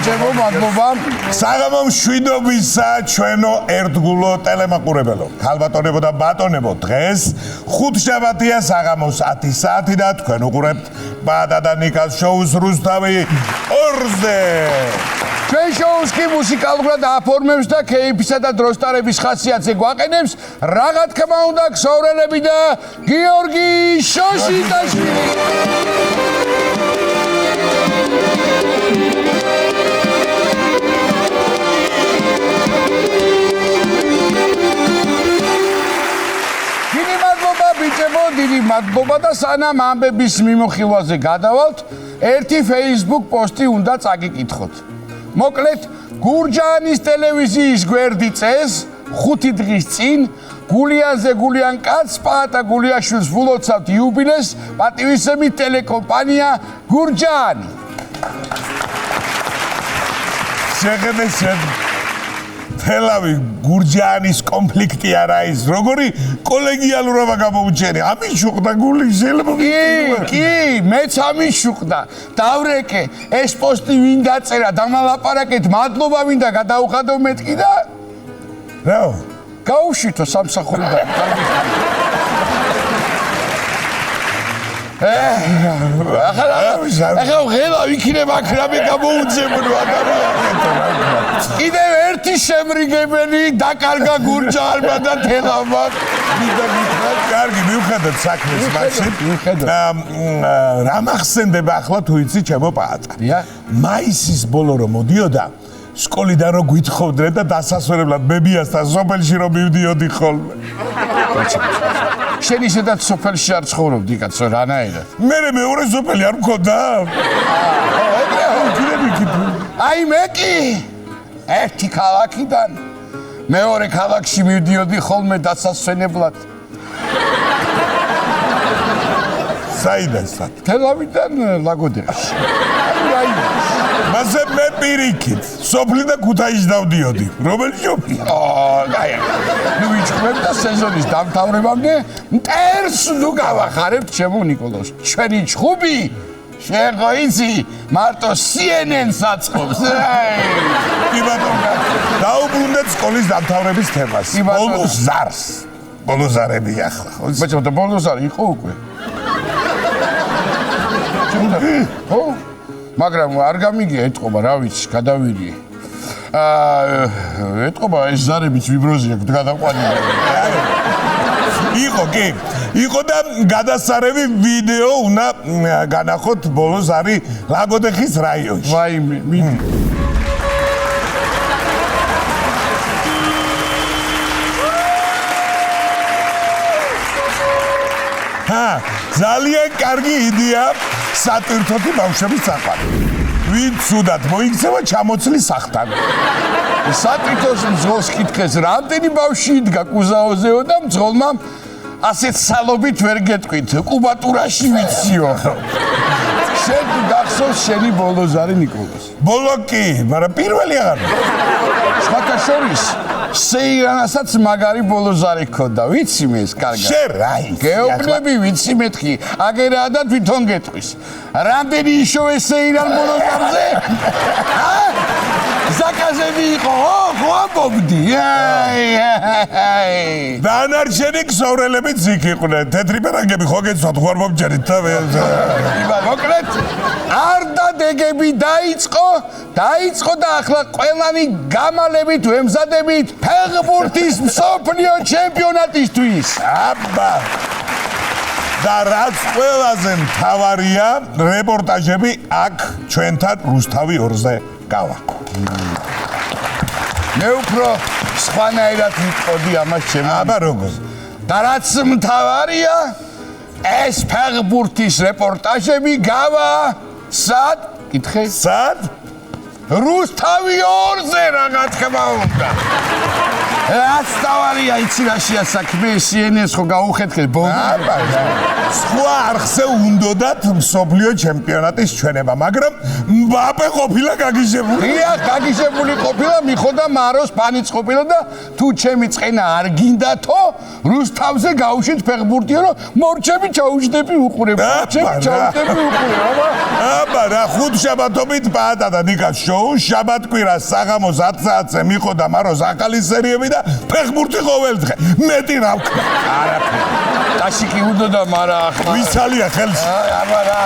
ბიჭებო, მადლობა. საღამო მშვიდობისა ჩვენო ერთგულო ტელემაყურებელო. ქალბატონებო და ბატონებო, დღეს ხუთშაბათია საღამოს 10 საათი და თქვენ უყურებთ ბადა და ნიკას შოუს რუსთავი 2-ზე. ჩვენ შოუს კი მუსიკალურად აფორმებს და კეიფისა და დროსტარების ხასიათზე გვაყენებს რაღა თქმა უნდა ქსოვრელები და გიორგი შოშიტაშვილი. დიდი მადლობა და სანამ ამბების მიმოხილვაზე გადავალთ, ერთი Facebook პოსტი უნდა წაგიკითხოთ. მოკლედ, გურჯაანის ტელევიზიის გვერდი წეს 5 დღის წინ გულიანზე გულიან კაცს პაატა გულიაშვილს ვულოცავთ იუბილეს პატივისცემით ტელეკომპანია გურჯაანი. თელავი გურჯაანის კონფლიქტი არა ის როგორი კოლეგიალურობა გამოუჩენი ამის შუყდა გული შეიძლება კი მეც ამის შუყდა დავრეკე ეს პოსტი ვინ დაწერა დამალაპარაკეთ მადლობა მინდა გადაუხადო მეთქი და რა გაუშვითო სამსახურიდან ახლა ღელა ვიქნებ აქ რამე გამოუძებნო ადამიანებთან კიდევ ერთი შემრიგებელი დაკარგა გურჯაანმა და თელავმა კარგი მივხედოთ საქმეს მაშინ რა მახსენდება ახლა თუ იცი ჩემო პაატა მაისის ბოლო რომ მოდიოდა სკოლიდან რო გვითხოვდნენ და დასასვენებლად ბებიასთან სოფელში რომ მივდიოდი ხოლმე შენ ისედაც სოფელში არ ცხოვრობდი კაცო რანაირად მე მეორე სოფელი არ მქონდა აი მე კი ერთი ქალაქიდან მეორე ქალაქში მივდიოდი ხოლმე დასასვენებლად საიდან თელავიდან ლაგოდეხში მასე მე პირიქით სოფლიდან ქუთაისში დავდიოდი რომელი ჯობი აი ნუ ვიჩქრებ და სეზონის დამთავრებამდე მტერს ნუ გავახარებთ ჩემო ნიკოლოს ჩვენი ჩხუბი შეღოიცი მარტო CNN-ს აწყობს კი ბატონო დაუბრუნდეთ სკოლის დამთავრების თემას ბოლოზარები ახლა ბაჭო და ბოლოზარი იყო უკვე ხო მაგრამ არ გამიგია ეთყობა რა ვიცი გადავირიე ეთყობა ეს ზარებიც ვიბროზია გადაყვანილი იყო და გადასარევი ვიდეო უნდა განახოთ ბოლოს არის ლაგოდეხის რაიონში ვაიმე მიდი ძალიან კარგი იდეა სატვირთოთი ბავშვების საყვარელი. ვინ ცუდად მოიქცევა ჩამოცლის სახთან. სატვირთოს მძღოლს კითხეს, რამდენი ბავშვი იდგა კუზაოზეო და მძღოლმა ასეთ სალობით ვერ გეტყვით, კუბატურაში ვიციო. შენ გახსოვს შენი ბოლოზარი ნიკოლოს. ბოლო კი, მაგრამ პირველი აღარ. სხვათა შორის სეირანასაც მაგარი ბოლოზარი ჰქონდა, ვიცი მე ეს კარგად. შენ რა ის? გეუბნები ვიცი მეთქი, აგერაა და თვითონ გეტყვის. რამდენი იშოვე სეირან ბოლოზარზე? ზაკაზები იყო, ხო ამბობდი. დანარჩენი ქსოვრელებიც იქ იყვნენ, თეთრი პერანგები ხო გეცვათ, ხო არ მომჯერით და მოკლედ არ დადეგები დაიწყო და ახლა ყველანი გამალებით ვემზადებით ფეხბურთის მსოფლიო ჩემპიონატისთვის. აბა და რაც ყველაზე მთავარია, რეპორტაჟები აქ ჩვენთან რუსთავი 2-ზე გავაკო. მე უფრო სხვანაირად ვიტყოდი ამას ჩემო. აბა როგორ? და რაც მთავარია, ეს ფეხბურთის რეპორტაჟები გავა სად? კითხე? სად? რუსთავი 2-ზე რა თქმა უნდა. რაც დავარია იცი რაშია საქმე CNN-ს ხო გაუხეთქეთ ბონდი. სხვა არხზე უნდათ მსოფლიო ჩემპიონატის ჩვენება, მაგრამ მბაპე ყოფილა გაგიჟებული. დიახ, გაგიჟებული ყოფილა, მიხოდა მაროს ფანიც ყოფილა და თუ ჩემი წყენა არ გინდათო, რუსთავზე გავუშვით ფეხბურთიო, რომ მორჩები ჩაუჯდები უყურებ. მორჩები ჩაუჯდები უყურებ, აბა რა ხუთშაბათობით პაატა ნიკას შოუ, შაბათკვირას საღამოს 10 საათზე მიყოდა მაროს ახალი სერიები და ფეხბურთი ყოველდღე. მეტი რა ვქნა. არაფერი. ტაშიკი უდოდა, მარა ახლა ვისალია ხელში. აბა რა.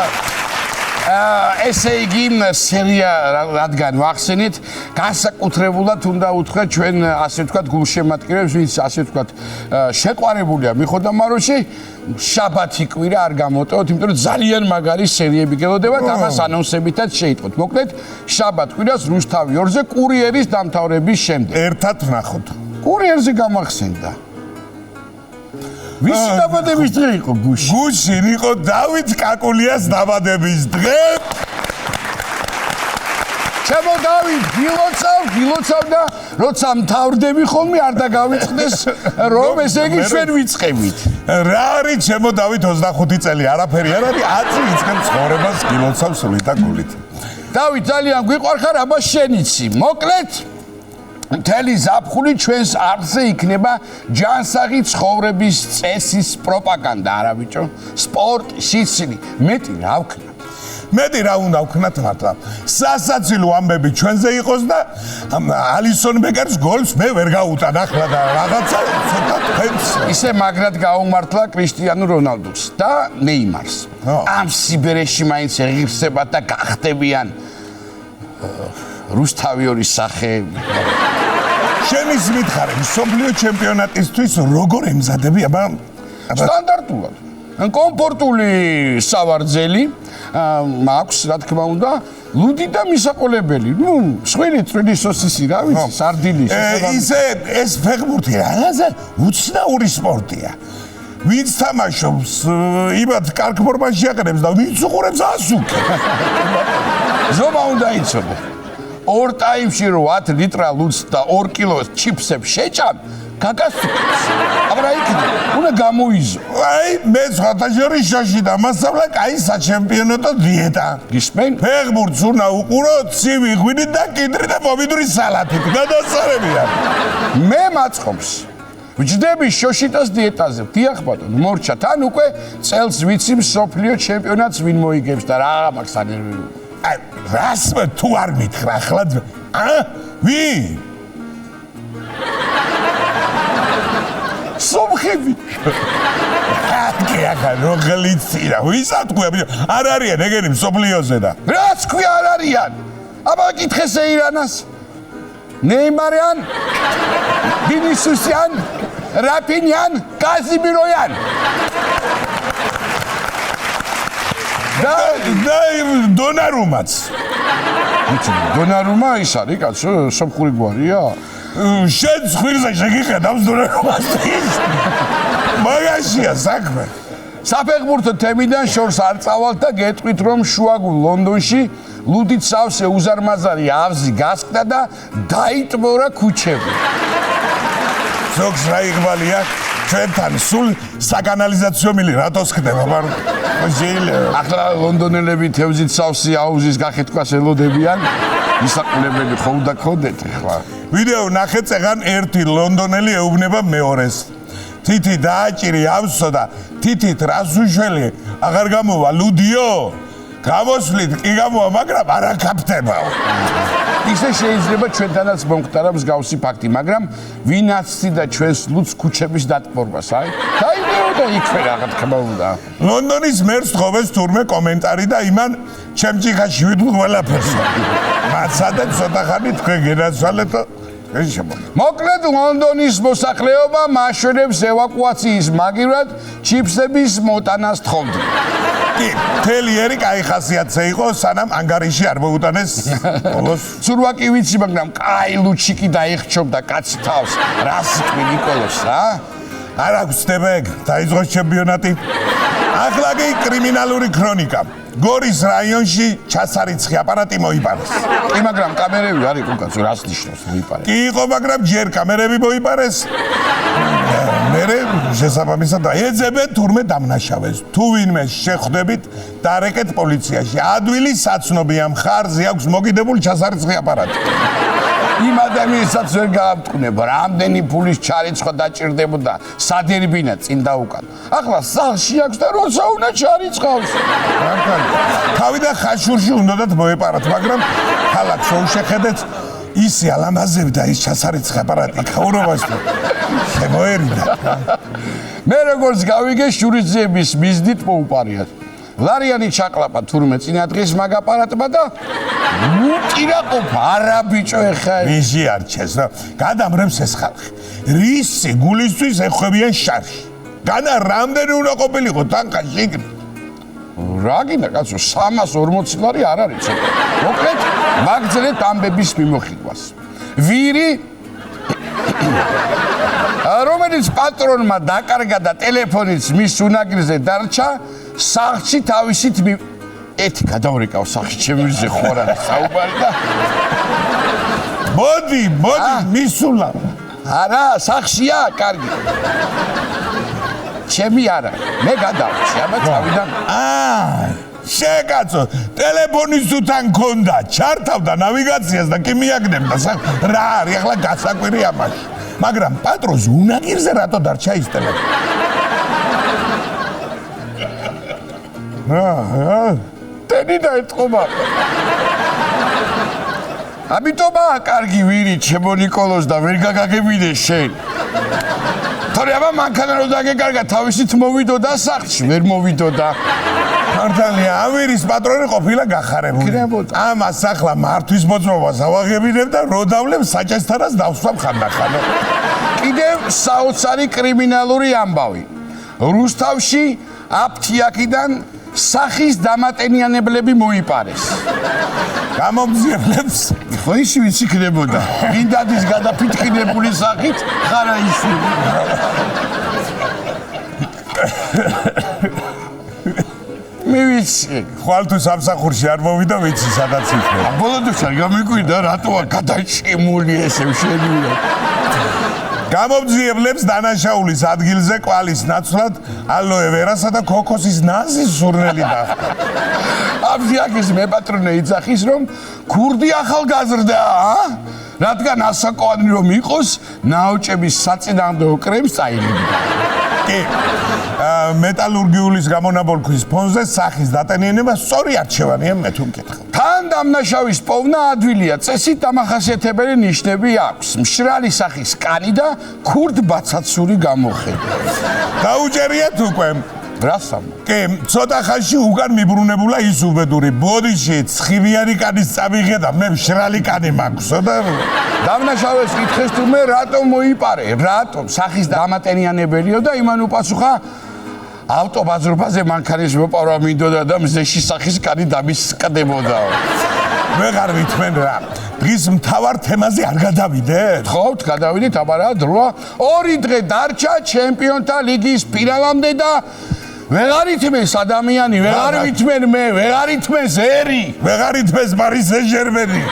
ესე იგი სერია რადგან ვახსენით, განსაკუთრებულად უნდა უთხრათ ჩვენ ასე ვთქვათ გულშემატკივრებს, ვინც ასე ვთქვათ შეყვარებულია მიხოდა მაროში, შაბათი კვირა არ გამოტევოთ, იმიტომ რომ ძალიან მაგარი სერიები გელოდებათ, ამას ანონსებითაც შეიტყოთ. მოკლედ, შაბათ კვირას რუსთავი 2-ზე კურიერის დამთავრების შემდეგ. ერთად ვნახოთ. კურიერზე გამახსენდა. ვისი დაბადების დღე იყო გუში? გუში იყო დავით კაკულიას დაბადების დღე. ჩემო დავით, გილოცავ და როცა მთავრდები ხოლმე არ დაგავიწყდეს, რომ ესე იგი ჩვენ ვიწყებით. რა არის ჩემო დავით 25 წელი, არაფერი არ არის, 10 წელი იწყებ ცხოვრებას გილოცავ სულით და გულით. დავით, ძალიან გვიყვარხარ, აბა შენიცი. მოკლედ მთელი ზაფხული ჩვენს არხზე იქნება ჯანსაღი ცხოვრების წესის პროპაგანდა, არა ბიჭო? სპორტი, სიცილი, მეტი რა ვქნა? მეტი რა უნდა ვქნათ მართლა. სასაცილო ამბები ჩვენზე იყოს და ალისონ ბეკერს გოლს მე ვერ გაუტან ახლა და რაღაცა ცოტა ფენს. ისე მაგრად გაუმართლა კრისტიანო რონალდუს და ნეიმარს. ამ სიბერეში მაინც ეღირსებათ და გახდებიან რუსთავი ორი სახე. შენის მითხარი, მსოფლიო ჩემპიონატისთვის როგორ ემზადები, აბა? სტანდარტულად. კომფორტული სავარძელი მაქვს, რა თქმა უნდა, ლუდი და მისაყოლებელი. ნუ, სხვილი წვრილი სოსისი, რა ვიცი, სარდინი, ისე ეს ფეხბურთი რაღაცა უცნაური სპორტია. ვინც თამაშობს, იმათ კარგ ფორმაში აყენებს და ვინც უყურებს ასუკე. ზომა უნდა იცოდე. 2 ტაიმში რო 10 ლიტრა ლუდს და 2 კილოს ჩიფსებს შეჭამ, გაგასუქებს. აბა რა იქნება? უნდა გამოიზო. აი, მე სხვათა შორის შოში დამასწავლა კაი საჩემპიონატო დიეტა. გისმენ? ფეხბურთს უნდა უყურო ცივი ღვინით და კიდრი და პომიდორის სალათით. გადასწორებია. მე მაწყობს. ვჯდები შოშიტას დიეტაზე. დიახ ბატონო, მორჩა, თან უკვე წელს ვიცი მსოფლიო ჩემპიონატს ვინ მოიგებს და რა მაქვს ანერვიული. აი, რას თუ არ მითხრა ახლა? ვინ? სომხები. აკე ახლა როგლიცირა. ვისა თქვია? არ არიან ეგენი მსოფლიოზე და. რაც ქვია არ არიან. აბა კითხეს ეირანას. ნეიმარიან, ვინისიუსიან, რაფინიან, კაზიმიროიან. და დონარუმაც. დონარუმა ის არის, კაცო, სომხური გვარია. შენ ხვირზე შეგიხედავს დონარუმას. მაგაშია საქმე. საფეხბურთო თემიდან შორს არ წავალთ და გეტყვით, რომ შუაგულ ლონდონში ლუდით სავსე უზარმაზარი ავზი გასკდა და დაიტბორა ქუჩები. ზოგს რა იღბალია? ჩვენთან სულ საკანალიზაციო მილი რატოს ხდება, მაგრამ შეიძლება. ახლა ლონდონელები თევზით სავსე აუზის გახეთქვას ელოდებიან. მისაყოლებელი ხო უნდა ქონდეთ ახლა. ვიდეო ნახე წეგან ერთი ლონდონელი ეუბნება მეორეს. თითი დააჭირი ავსო და თითით რას უშველი აღარ გამოვა ლუდიო? გამოსვლით კი გამოვა, მაგრამ არ აკაფდებაო. ისე შეიძლება ჩვენთანაც მომხდარა მსგავსი ფაქტი, მაგრამ ვინაც ცდა ჩვენს ლუდს ქუჩების დატბორებას, აი? დაიდეო და იქვე რა თქმა უნდა. ლონდონის მერს თხოვეს თურმე კომენტარი და იმან ჩემჭიხაში ვიდულ ყველაფერს. მაცადეთ ცოტა ხანი თქვენ გენაცვალეთ. მოკლედ ლონდონის მოსახლეობა მაშველებს ევაკუაციის მაგივრად ჩიფსების მოტანას თხოვდა. კი, მთელი ერი კაი ხასიათზე იყო, სანამ ანგარიში არ მოუტანეს ბოლოს. ცურვა კი ვიცი, მაგრამ კაი ლუჩიკი დაიხჩობდა კაცი თავს. რას თქვი ნიკოლოს, რა? არ აქვს ხდება ეგ, დაიწყოს ჩემპიონატი. ახლა კი კრიმინალური ქრონიკა. გორის რაიონში ჩასარიცხი აპარატი მოიპარეს. კი, მაგრამ კამერები არ იყო კაცო, რას ნიშნავს მოიპარეს? კი იყო, მაგრამ ჯერ კამერები მოიპარეს. მერე შესაბამისად ეძებენ თურმე დამნაშავეს. თუ ვინმე შეხვდებით, დარეკეთ პოლიციაში. ადვილი საცნობია, მხარზე აქვს მოგიდებული ჩასარიცხი აპარატი. იმ ადამიანსაც ვერ გაამტყუნება, რამდენი ფულის ჩარიცხვა დაჭირდებოდა, სადერბინა წინ და უკან. ახლა სახლში აქვს და როცა უნდა ჩარიცხავს. თავიდან ხაშურში უნდათ მოეპარათ, მაგრამ ქალაქს შეხედეთ ისი ალამაზები და ის ჩასარიცხი აპარატი ქაურობას შემოერიდა. მე როგორც გავიგე შურისძიების მიზნით მოუპარიათ. ლარიანი ჩაკლაპა თურმე წინა დღეს მაგ აპარატმა და მუტირაყოფა არა ბიჭო ეხა ვიჟი არჩეს რა გადამრემს ეს ხალხი რისი გულისთვის ეხებიან შარში განა რამდენი უნდა ყოფილიყო ტანკაში იქ რა გინდა კაცო 340 ლარი არ არის მოკლედ მაგძლეთ ამბების მიმოხილვას ვირი რომელიც პატრონმა დაკარგა და ტელეფონიც მის უნაგირზე დარჩა სახლში თავისით ეთი გადავრეკავ სახლში ჩემზე ხوار არის საუბარი და მოდი მისულა არა სახლშია კარგი ჩემი არა მე გადავრჩი აბა თავიდან შეკაცო ტელეფონის თან მქონდა ჩართავდა ნავიგაციას და კი მიაგდებდა რა არის ახლა გასაკვირი ამაში მაგრამ პატრონს უნაგირზე რატო დარჩა ის ტელეფონი ტენი დაეთყობა ამიტომაა კარგი ვირი ჩემო ნიკოლოზ და ვერ გაგაგებინე შენ თორე აბა მანქანა რო დაგეკარგა თავისით მოვიდოდა სახლში ვერ მოვიდოდა მართალია ამირის პატრონი ყოფილა გახარებული ამას ახლა მართვის მოძრაობას ავაღებინებ და რო დავლებ საჭესთანას დავსვამ ხანდახანო კიდევ საოცარი კრიმინალური ამბავი რუსთავში აფთიაქიდან სახის დამატენიანებლები მოიპარეს. გამომძიებლებს ხო ისი ვინც იქნებოდა? ინდადის გადაფიტკინებული სახით ხარა ისი. მე ვიცი, ხვალ თუ სამსახურში არ მოვიდა ვიცი სადაც იქნება. ბოლოდოს არ გამიკვირდა რატოა გადაჭიმული ესე შენია. გამომძიებლებს დანაშაულის ადგილზე კვალის ნაცვლად ალოე ვერასა და ქოქოსის ნაზის სურნელი დახვდა. აფთიაქის მეპატრონე იძახის რომ ქურდი ახალგაზრდა, რადგან ასაკოვანი რომ იყოს, ნაოჭების საწინააღმდეგო კრემს წაიღებდა. კი. მეტალურგიულის გამონაბოლქვის ფონზე სახის დატენიანება სწორი არჩევანია მე თუ მკითხავ. თან დამნაშავის პოვნა ადვილია, წესით დამახასიათებელი ნიშნები აქვს. მშრალი სახის კანი და ქურდ ბაცაცური გამოხედა. დაუჭერიათ უკვე რასამ? კი, ცოტა ხანში უკან მიბრუნებულა ის უბედური ბოდიში ცხივიანი კანის წამიღე და მე მშრალი კანი მაქვსო და დამნაშავეს კითხეს თუ მე რატომ მოიპარე? რატომ? სახის დამატენიანებელიო და იმან უპასუხა ავტობაზრობაზე მანქანის მოპარვა მინდოდა და მზეში სახის კანი დამისკდებოდაო. ვეღარ ვითმენ რა. დღის მთავარ თემაზე არ გადავიდეთ? ხო, გადავიდით, აბა რა დროა. 2 დღე დარჩა ჩემპიონთა ლიგის ფინალამდე და ვეღარ ითმეს ადამიანი, ვეღარ ვითმენ მე, ვეღარ ითმეს ერი, ვეღარ ითმეს პარის სენ-ჟერმენი,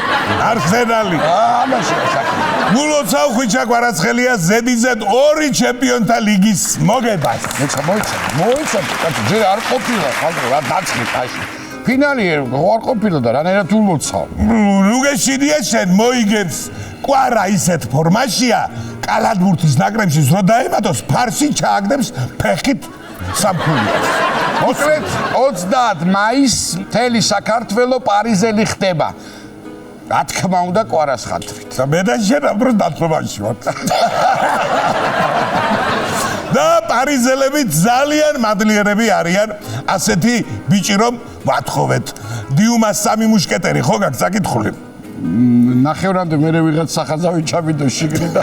არსენალი. ამაშია საქმე. გულოცავ ხვიჩა კვარაცხელია ზედიზედ 2 ჩემპიონთა ლიგის მოგებას. მოიცა, ჯერ არ ყოფილა, ხალხო რა დაწყეთ აში. ფინალი არ ყოფილა და რანაირად ულოცავ. ნუ გეშინია შენ მოიგებს. კვარა ისეთ ფორმაშია, კალათბურთის ნაკრებში რო დაემატოს, ფარსი ჩააგდებს ფეხით სამქულიას. მოკლედ 30 მაისს მთელი საქართველო პარიზელი ხდება. რა თქმა უნდა კვარას ხათრით. და მე და შენ ამ დროს დათმობაში ვარ. და პარიზელები ძალიან მადლიერები არიან, ასეთი ბიჭი რომ ვათხოვეთ. დიუმას 3 მუშკეტერი ხო გაქვს საკითხული? ნახევრამდე მე ვიღაც სახაზავი ჩავიდო შიგნით და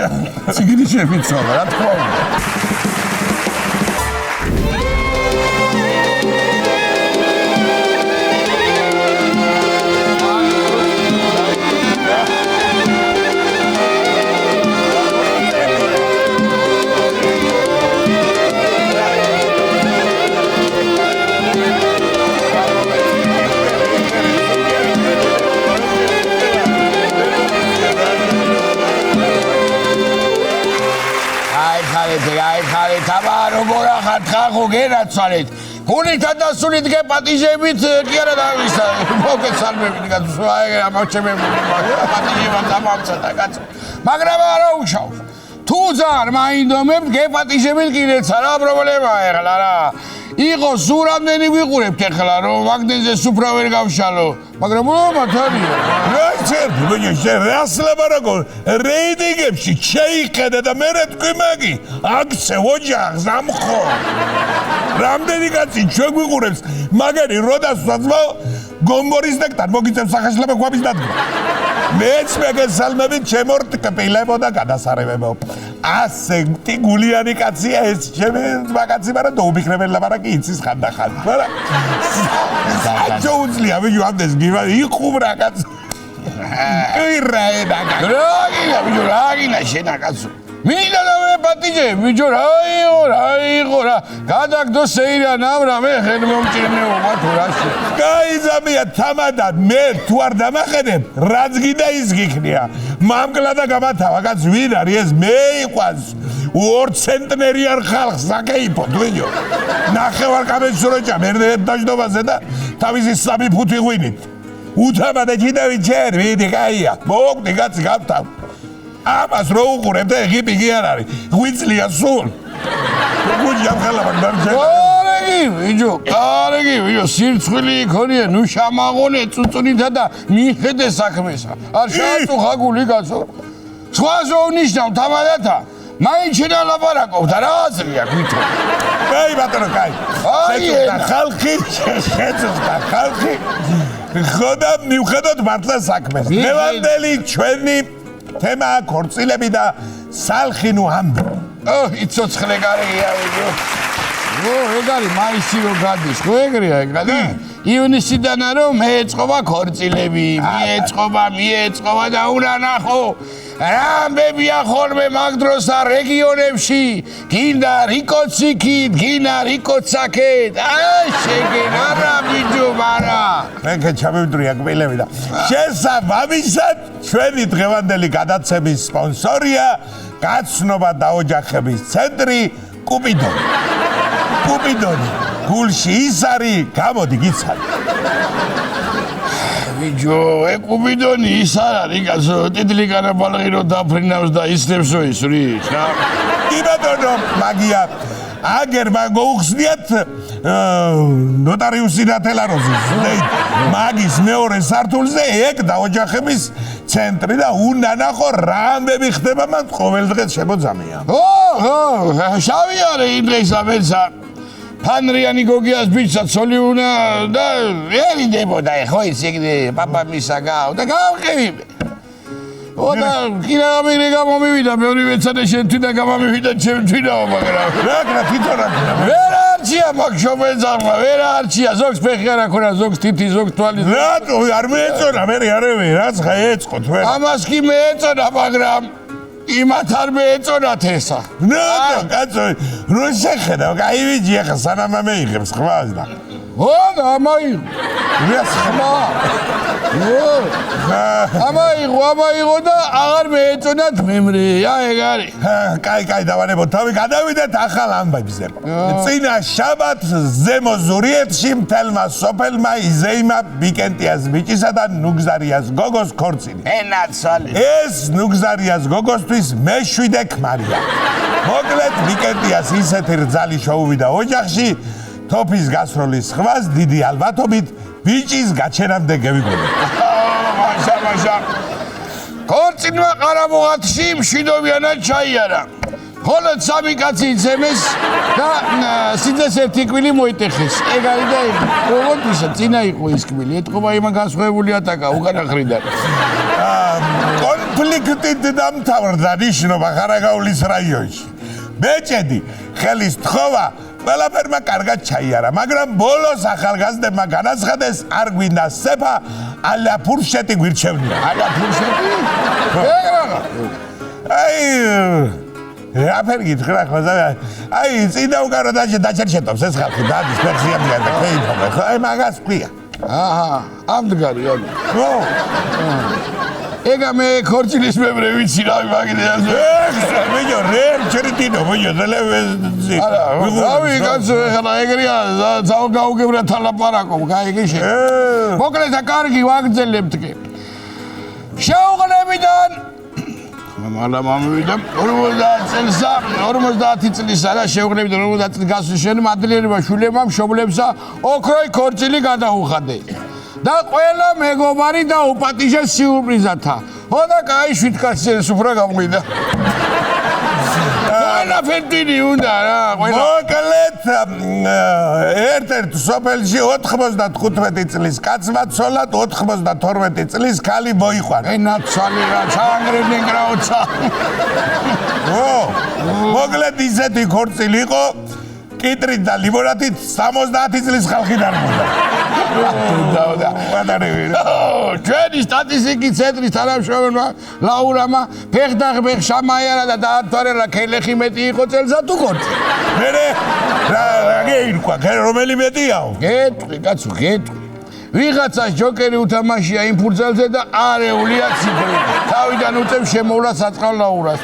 ციგნი შემიცვალა, რა თქმა უნდა. ხარეთ, აბა როგორ ახართ ხახო გენაცვალეთ. გულითა და სულით გეპატიჟებით კი არა დავისა. მოგეცალმებით კაცო, აი ამაჩემები პატიჟება დამამცადა კაცო. მაგრამ არა უშავს. თუ ძალიან მაინდომებთ გეპატიჟებით კიდეცა რა პრობლემაა ეხლა რა. იყო სულ რამდენი ვიყურებთ ეხლა რომ მაგნეზე სუფრა ვერ გავშალო. მაგრამ მათარია. რა წერდი ბიჭო, რას ლაბარაკო? რეიტინგებში შეიხედა და მე თქვი მაგი. აქცე ოჯახს ამხო. რამდენი კაცი ჩვენ გვიყურებს, მაგარი როდასვლა გომბორის ნექტარ მოგიწევს სახეშლება გვაბის დადგმა. მეც მეგესალმებით ჩემო რტკპილებო და გადასარევებო. ასე ტიგულიანი კაცია ეს ჩემი მაგაცი, მაგრამ დაუბიქრებელი ლაბარაკი იცის ხანდახან. მაგრამ საჯოუძლია ვიო ამდენს გივა იყუბრა კაცო. აი რა ედა კაცო. რა შენა კაცო. მინდა და ვეპატიჟე, ბიჭო, რაიღო რა. გადაგდო სეირან ამრა მე ხენ მომჭირნეო მათო რაში. გაიზამია თამადად მე თუ არ დამაყენებ, რაც გინდა ის გიქნია. მამკლა და გამათავა კაც ვინ არის ეს მე იყვანს. 2 ცენტნერიან ხალხს საკეიფო თვიო. ნახევარ კაბეცუროჭა მერდებ დაждობაზე და თავისი 3 ფუთი ღვინით. უთამადა ჯიდავი ჩერ ვიდი კაია. მოგდი კაცი გავთავ. ამას რო უყურებ და ღიპი არ არის. ღვიძლია სულ. გუჯი ამხელა დარჩა. კარგი, ვიჯო, სირცხვილი იქონია, ნუ შამაღონე წუწუნითა და მიხედე საქმესა. არ შეაწუხა გული კაცო. სხვაზე უნიშნავ თამადათა. მაინც შენა ლაპარაკობ და რა აზრია გვითო. კაი ბატონო, კაი. შეწუხდა ხალხი, შეწუხდა ხალხი. ხოდა მივხედოთ მართლა საქმეს. მევანდელი ჩვენი თემა ქორწილები და სალხი ნუ ამბი. იცოცხლე კარგია ვიჯო. ეგარი მაისი რო გადის, ხო ეგრეა ეგრა და ივნისიდან რომ მეეწყობა ქორწილები, მიეწყობა და უნდა ნახო. რამბებია ხოლმე მაგ დროს რეგიონებში, გინდა რიკოციკით, გინდა რიკოცაკეთ. აი შეგენა რა ბიჭო, მარა. მე ჩამევდრია კბილები და შესაბამისად ჩვენი დღევანდელი გადაცემის სპონსორია გაცნობა და ოჯახების ცენტრი კუპიდონი. კუპიდონი გულში ის არის, გამოდი გიცანი. ბიჭო, კუპიდონი ის არ არის, კაცო, ტიტლიკანა ბალღირო დაფრინავს და ისნებსო ის რის, რა. კი ბატონო, მაგია. აგერ მაგოუხსნიათ ნოტარიუსი ნათელაროზის მაგის მეორე სართულზე ეგ და ოჯახების ცენტრი და უნდა ნახო რა ამბები ხდება მან ყოველ დღეს შემოძამია. შავი არის იმ დღესა მეცა. ფანრიანი გოგიას ბიჭსა ცოლი უნდა და ერიდებოდა ხო ის ეგრე პაპა მისაგაო და გავყევი. და კიდევ ამერე გამომივიდა, მეორე მეცადე შენ თვითონ გამომივიდა ჩემ თვითონ, მაგრამ რა თვითონ ვერ არჩია მაგ შობენძარმა, ვერ არჩია, ზოგს ფეხი არ აქვს, ზოგს თითი, ზოგს თვალი. რატო არ მეეწონა, მე არავე, რაც ხა ეწყოთ ვერ. ამას კი მეეწონა, მაგრამ იმათ არ მეეწონათ ესა. ნუ კაცო, რო შეხედავ, გაივიჯი ახლა სანამ ამეიღებს ხვას და. და ამაიღო. ვიას ხმა. ამაიღო და აღარ მეეწონათ მემრე. ეგ არის. კაი დავანებოთ თავი გადავიდეთ ახალ ამბებზე. წინა შაბათს ზემო ზურიეთში მთელმა სოფელმა იზეიმა ბიკენტიას ბიჭისა და ნუგზარიას გოგოს ქორწილი. ენაცვალე. ეს ნუგზარიას გოგოსთვის მე-7 ქმარია. მოკლედ ბიკენტიას ისეთი რძალი შეუვიდა ოჯახში, თოფის გასროლის ხვას დიდი ალბათობით ბიჭის გაჩენამდე გევიგონებთ. მაშა. ქორწილმა ყარაბოღათში მშვიდობიანად ჩაიარა. ხოლო 3 კაცი იცემეს და სიძეს 1 კვილი მოიტეხეს. ეგ არის და ეგ. ყოველთვის წინა იყო ის კვილი. ეთყობა იმან განსხვავებული ატაკა უკანა ხრიდან. კონფლიქტით დამთავრდა ნიშნობა ხარაგაულის რაიონში. ბეჭედი ხელის თხოვა ყველაფერმა კარგად ჩაიარა, მაგრამ ბოლოს ახალგაზრდებმა განაცხადეს არ გვინდა სეფა ალაფურშეტი გვირჩევნია. ალაფურშეტი? რაფერ გითხრა ხოლმე? აი წინა უკარო დაჩერჩეთობს ეს ხალხი დადის ფერხიამია და ქეიფობა. აი მაგას ქვია. ამდგარი. ხო. ეგა მე ქორწილის მებრე ვიცი რა მაგიდას. მეჯო რემ ჩერიტინო მეჯო დელევეზი. რავი კაცო ეხლა ეგრეა ზაოგაუგებრა თალაპარაკო გაიგეშე. მოკლედ კარგი ვაგრძელებთ კი. შეუღლებიდან მამა მამივიდა 50 წლისა და შეუღლებიდან 50 წლის გასვლის შემდეგ მადლიერება შვილებმა მშობლებსა ოქროი ქორწილი გადაუხადე. და ყველა მეგობარი და უპატიჟე სიურპრიზათა. ხო და კაი შვიდკაცის უფრო გამღვიდა. ყველა ფერტინი უნდა რა, ყველა. მოკლედ ერთ-ერთ სოფელში 95 წლის კაცმა ცოლად 92 წლის ქალი მოიყვანა. ნაცვალი რა, ჩაანგრევდნენ კრაოცა. მოკლედ ისეთი ქორწილი იყო კიტრით და ლიმონადით 70 წლის ხალხი დარბოდა. ჩვენი სტატისტიკის ცენტრის თანამშრომელმა ლაურამა ფეხდაღბეხ შამაიარა და დაათვალა ქელეხი მეტი იყო წელსა თუ ქორწილი. მე რა გეირქვა, რომელი მეტიაო? გეტყვი, კაცო, გეტყვი. ვიღაცას ჯოკერი უთამაშია იმ ფურცელზე და არეულია ციფრი. თავიდან უწევს შემოვლა საწყალ ლაურას.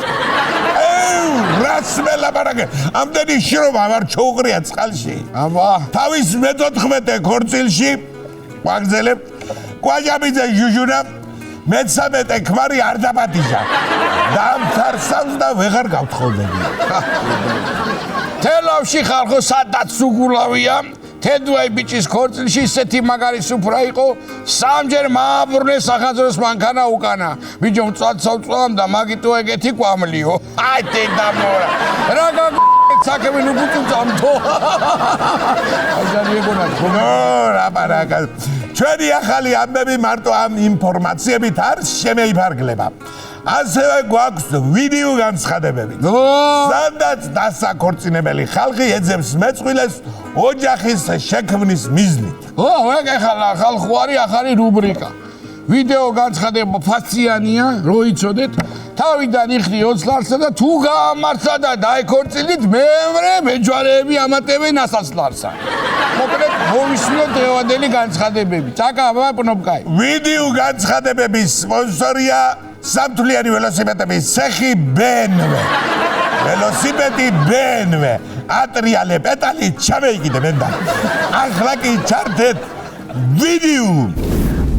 რას მელაპარაკე? ამდენი შრომა ვარ ჩოუყრია წყალში. აბა, თავის მე-14 ქორწილში ვაგზელებ კვაჯაბიძე ჟუჟუნა მე-13 ქმარი არ დაპატიჟა. დამთარსავს და ვეღარ გავთხოვდები. თელავში ხალხო სადაც უგულავია. თედუაი ბიჭის ქორწილში ისეთი მაგარი სუფრა იყო, სამჯერ მააბრუნე სახაზროს მანქანა უკანა. ბიჭო მწვავ და მაგიტო ეგეთი კვამლიო. აი დედამორა. რა გაგ***ე ნუბუწამთო. აი ზარიეგონა ხომ? რა პარაკა. ჩვენი ახალი ამბები მარტო ამ ინფორმაციებით არ შემეიფარგლება. ასევე გვაქვს ვიდეო განცხადებები. სადაც დასაქორწინებელი ხალხი ეძებს მეწყვილეს ოჯახის შექმნის მიზნით. ეგ ახლა ხალხური ახალი რუბრიკა. ვიდეო განცხადება ფაციანია, რო იცოდეთ, თავიდან იხდი 20 ლარსა და თუ გაამართა და დაეკორწილით, მეორე მეჯვარეები ამატებენ ასასლარსა. მოკლედ მოვისმინოთ დღევანდელი განცხადებები. წაკა, პნოპკაი. ვიდეო განცხადებების სპონსორია სამთვლიანი ველოსიპედების ცეხი BMW. ველოსიპედი BMW. ატრიალე პეტალი ჩამეიგიდე მენდა. ახლა კი ჩართეთ ვიდეო.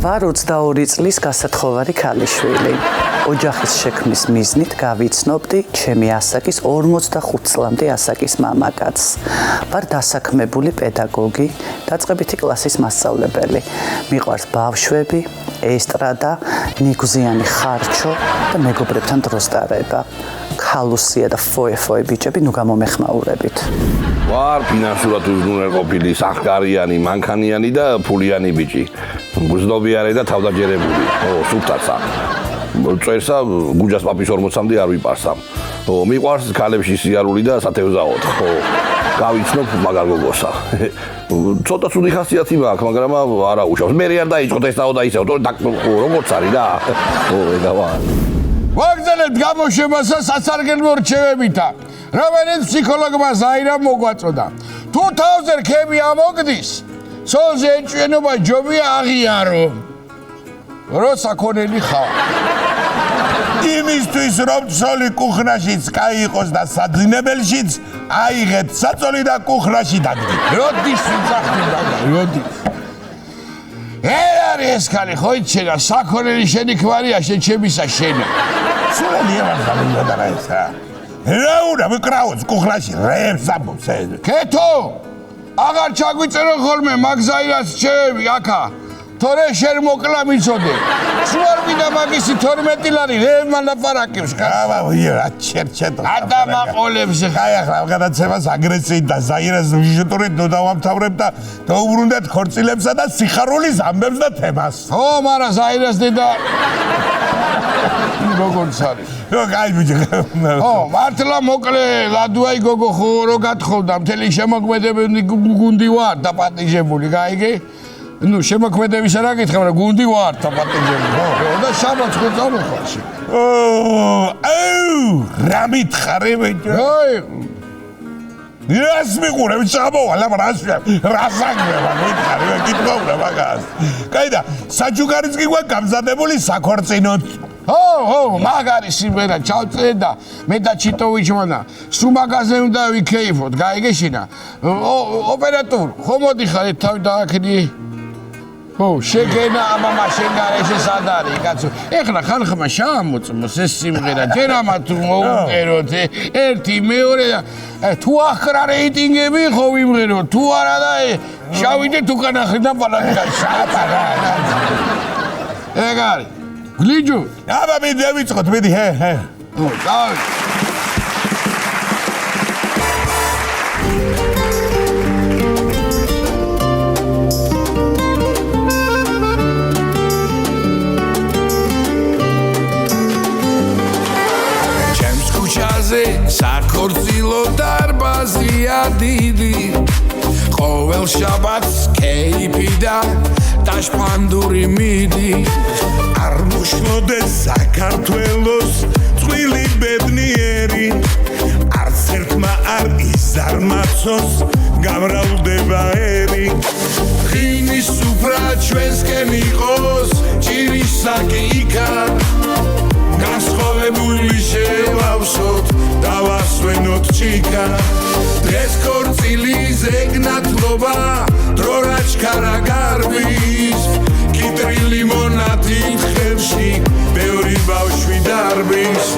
ვარ 22 წლის გასათხოვარი ქალიშვილი. ოჯახის შექმნის მიზნით გავიცნობდი ჩემი ასაკის 45 წლამდე ასაკის მამაკაცს. ვარ დასაქმებული პედაგოგი, დაწყებითი კლასის მასწავლებელი. მიყვარს ბავშვები, ესტრადა, ნიგვზიანი ხარჩო და მეგობრებთან დროს დარება. ქალუსია და ფოე ბიჭები ნუ გამომეხმაურებით. ვარ ფინანსურად უზრუნველყოფილი, სახკარიანი, მანქანიანი და ფულიანი ბიჭი. გრძნობიარე და თავდაჯერებული. სუფთაცა. წერსა გუჯას პაპის 40-მდე არ ვიპარსა. მიყვარს ქალებში სიარული და სათევზაოდ. გავიცნობ მაგარ გოგოსა. ცოტა ცუდი ხასიათი მაქვს, მაგრამ არა უშავს. მე არ დაიწყოთ ესაო და ისეო, როგორც არის რა. ეგა ვარ. ვაგზელებთ გამოშვებასა სასარგებლო რჩევებითა, რომელიც ფსიქოლოგმა ზაირამ მოგვაწოდა. თუ თავზე რქები ამოგდის, ცოლზე ეჭვიანობა ჯობია აღიარო. რო საქონელი ხარ. იმისთვის რომ ცოლი კუხნაშიც კაი იყოს და საძინებელშიც აიღეთ საწოლი და კუხნაში დაგდით. როდის ვიძახდი და როდის? არის ეს ქალი ხო იჩენა საქონელი შენი ქმარია შეჩებისა შენა. სულელი ევანსალია და რა ესა. რა უნდა ვიკრავოს კუხნაში რეებს ამბობს ეს. ქეთო! აღარ ჩაგვიწერო ხოლმე მაგზაირას რჩევები აქა. თორე შენ მოკლა მიცოდე. სულ ვიდა მაგისი 12 ლარი რეებმა ლაპარაკებს. აბა რა ჩერჩეტო. ადამაყოლებს ხა. აი ახლა გადაცემას აგრესიით და ზაირას ვიჟიტურით დავამთავრებ და დაუბრუნდეთ ქორწილებსა და სიხარულის ამბებს და თემას. ხო, მაგრამ ზაირას დედა როგორც არის. აი ბიჭი. ხო, მართლა მოკლე ლადუაი გოგო ხო რო გათხოვდა მთელი შემოქმედებები გუნდი ვარ და პატიჟებული, გაიგე? ნუ შემოქმედებისა რა გითხრა, მაგრამ გუნდი ვარ და პატიჟებული, ხო? და შაბათს ხო წამოხვაში. რა მითხარე ბიჭო? აი ეს მიყურებ ჩამოვალ რასაგრება მითხარე კითხავდა მაგას. კაი და საჯუგარიც კი გვაქვს გამზადებული საქორწინოთ. ო, მაგარი სიმღერა ჩავწერე და მე და ჩიტოვიჩმანა სუმაგაზე უნდა ვიქეიფოთ, გაიგეშინა. ოპერატორ, ხო მოდიხარ თავი დააქნი. ო, შეგენა ამამა შენგარეშე სად არის, კაცო? ეხლა ხალხმა შეამოწმოს ეს სიმღერა, ჯერ ამათ მოუღეროთ, ერთი, მეორე და თუ ახრა რეიტინგები ხო ვიმღეროთ, თუ არა და შავიდეთ უკან ახრიდან პალატიდან შაპარა. ეგ არის. გლიჯუ. აბა მე დავიწყოთ, მიდი, ჰე. დავი. საქორწილო დარბაზია დიდი ყოველ შაბათს კეიფი და ტაშფანდური მიდი არ მოშლოდეს საქართველოს წვილი ბედნიერი არც ერთმა არ იზარმაცოს გამრავლდება ერი ხინის სუფრა ჩვენსკენ იყოს ჭირისაკი იქა განსხვავებული შევავსოთ დავასვენოთ ჩიკა დღეს ქორწილი ზეგნათლობა დრო რაჩქარა გარბის კიტრილი მონათი ხევში ბევრი ბავშვი დარბის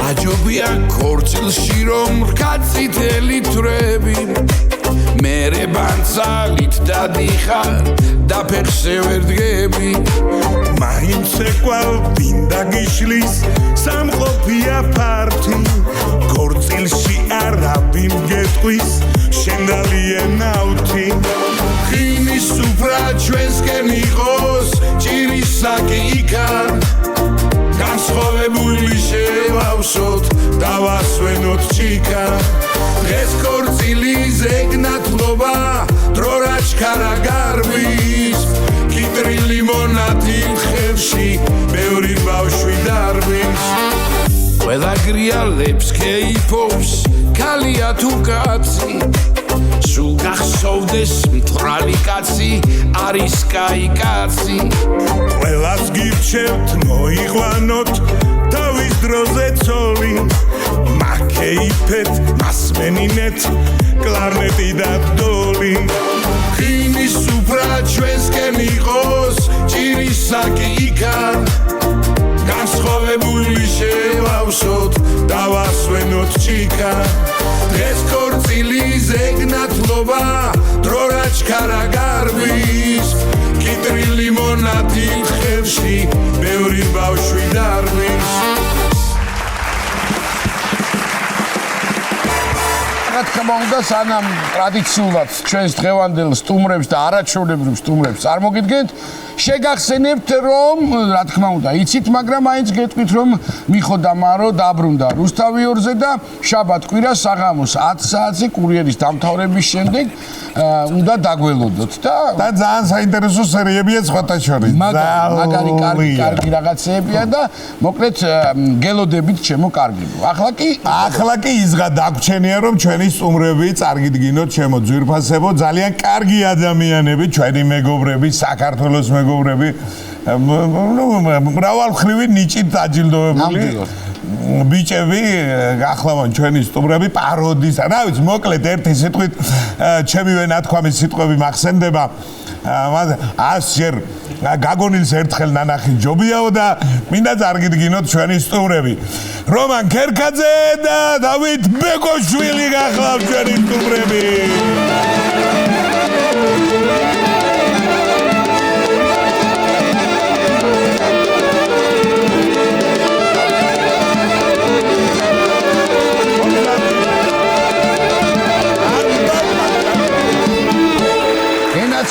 რაჯობია ქორწილში რომ რკაწითელი თვრები მერე ბანცალით დადიხარ და ფეხზე ვერ დგები მაინც ეკვალ მინდა გიშლის სამყოფია ფართი ქორწილში არაბინ გეტყვის შენ დალიენავთი ხინის სუფრა ჩვენსკენ იყოს ჭირისაკი იქა განსხვავებული შევავსოთ დავასვენოთ ჩიკა დღეს ქორწილი ზეგნათლობა დრო რაჩქარა გარბის კიტრილი მონათი ხევში ბევრი ბავშვი დარბის ყველა გრიალებს კეიფობს ქალია თუ კაცი სულ გახსოვდეს მთვრალი კაცი არის კაი კაცი ყველას გირჩევთ მოიღვანოთ თავის დროზე ცოლი მაკეიფეთ მასმენინეთ კლარნეტი და დოლი ხინის სუფრა ჩვენსკენ იყოს ჭირისაკი იქა განსხვავებული შევავსოთ დავასვენოთ ჩიკა დღეს ქორწილი ზეგნათლობა დრო რაჩქარა გარბის კიტრილი მონათი ხევში ბევრი ბავშვი დარბის რა თქმა უნდა, სანამ ტრადიციულად ჩვენს დღევანდელ სტუმრებს და არაჩვეულებრივ სტუმრებს წარმოგიდგენთ, შეგახსენებთ, რომ რა თქმა უნდა, იცით, მაგრამ აინც გეტყვით, რომ მიხო და მარო დაბრუნდა რუსთავი 2-ზე და შაბათ კვირას საღამოს 10 საათზე კურიერის დამთავრების შემდეგ უნდა დაგველოდოთ და ძალიან საინტერესო სერიებია სხვათა შორის. მაგარი კარგი რაღაცეებია და მოკლედ გელოდებით ჩემო კარგებო. ახლა კი იზღა დაგვრჩენია რომ ჩვენი სტუმრები წარგიდგინოთ ჩემო ძვირფასებო ძალიან კარგი ადამიანები ჩვენი მეგობრები საქართველოს მეგობრები მრავალმხრივი ნიჭით დაჯილდოებული ბიჭები გახლავან ჩვენი სტუმრები პაროდის რა ვიცი მოკლედ ერთი სიტყვით ჩემივე ნათქვამის სიტყვები მახსენდება ასჯერ გაგონილს ერთხელ ნანახი ჯობიაო და მინდა წარგიდგინოთ ჩვენი სტუმრები რომან ქერქაძე და დავით ბეკოშვილი გახლავთ ჩვენი სტუმრები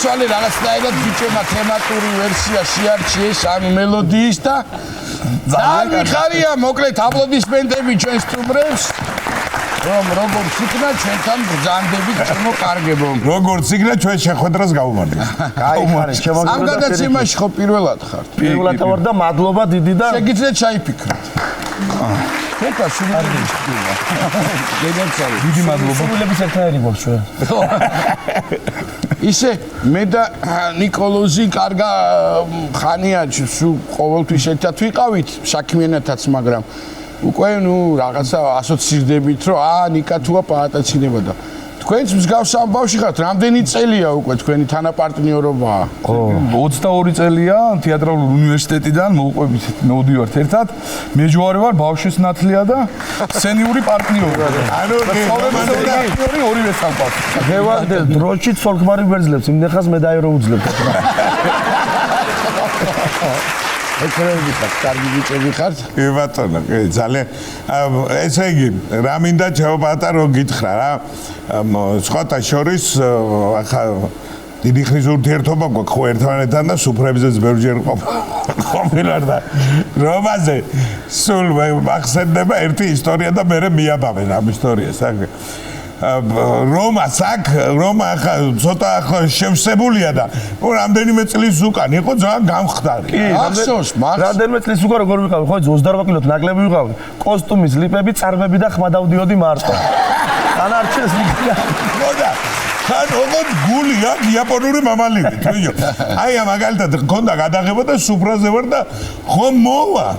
ცვალე რაღაცნაირად ბიჭებმა თემატური ვერსია შეარჩიეს ამ მელოდიის და ძალიან მიხარია მოკლედ აპლოდისმენტები ჩვენ სტუმრებს რომ როგორც იქნა ჩვენთან ბრძანდებით ჩემო კარგებო როგორც იქნა ჩვენ შეხვედრას გაუმართლეთ გაიხარეთ შემოგდო ამ გადაცემაში ხო პირველად ხართ პირველად ვარ და მადლობა დიდი და შეგიძლიათ ჩაიფიქროთ ხოთა შუბლების ხდება გენაცავი დიდი მადლობა სულების ერთნაირი გვაქვს ჩვენ ისე მე და ნიკოლოზი კარგა ხანია სულ ყოველთვის ერთად ვიყავით საქმიანათაც, მაგრამ უკვე რაღაცა ასოცირდებით, რომ ნიკა თუა პაატაცინებოდა. თქვენც მსგავს ამბავში ხართ, რამდენი წელია უკვე თქვენი თანაპარტნიორობაა? 22 წელია თეატრალურ უნივერსიტეტიდან მოვყვებით, მოვდივართ ერთად. მეჯვარი ვარ, ბავშვის ნათლია და სცენიური პარტნიორი. ანუ პარტნიორი ორივე სამყაროს. ღევანდელ დროშით სოლქმარი ვერძლებს, იმდენხას მე დაერო უძლებთ. ეკრები ხართ, კარგი ბიჭები ხართ. კი ბატონო, კი ძალიან. ესე იგი, რა მინდა ჩავპატა რომ გითხრა რა. სხვათა შორის ახლა დიდი ხნის ურთიერთობა გვაქვს ხო ერთმანეთთან და სუფრებზეც ბევრჯერ ყოფილვარ და რომაზე სულ მახსენდება ერთი ისტორია და მე მიაბავენ ამ ისტორიას. რომა ახლა ცოტა ახლა შევსებულია და რამდენიმე წლის უკან იყო ძალიან გამხდარი. მახსოვს, რამდენიმე წლის უკან როგორ ვიყავი, ხო 28 კილოთ ნაკლები ვიყავი. კოსტუმის ლიპები, წარმები და ხმა დავდიოდი მარტო. ანარჩეს ხოდა ხან ოღონდ გული აქვს იაპონური მამალივით, ვიო. აი მაგალითად გქონდა გადაღება და სუფრაზე ვარ და ხომ მოვა.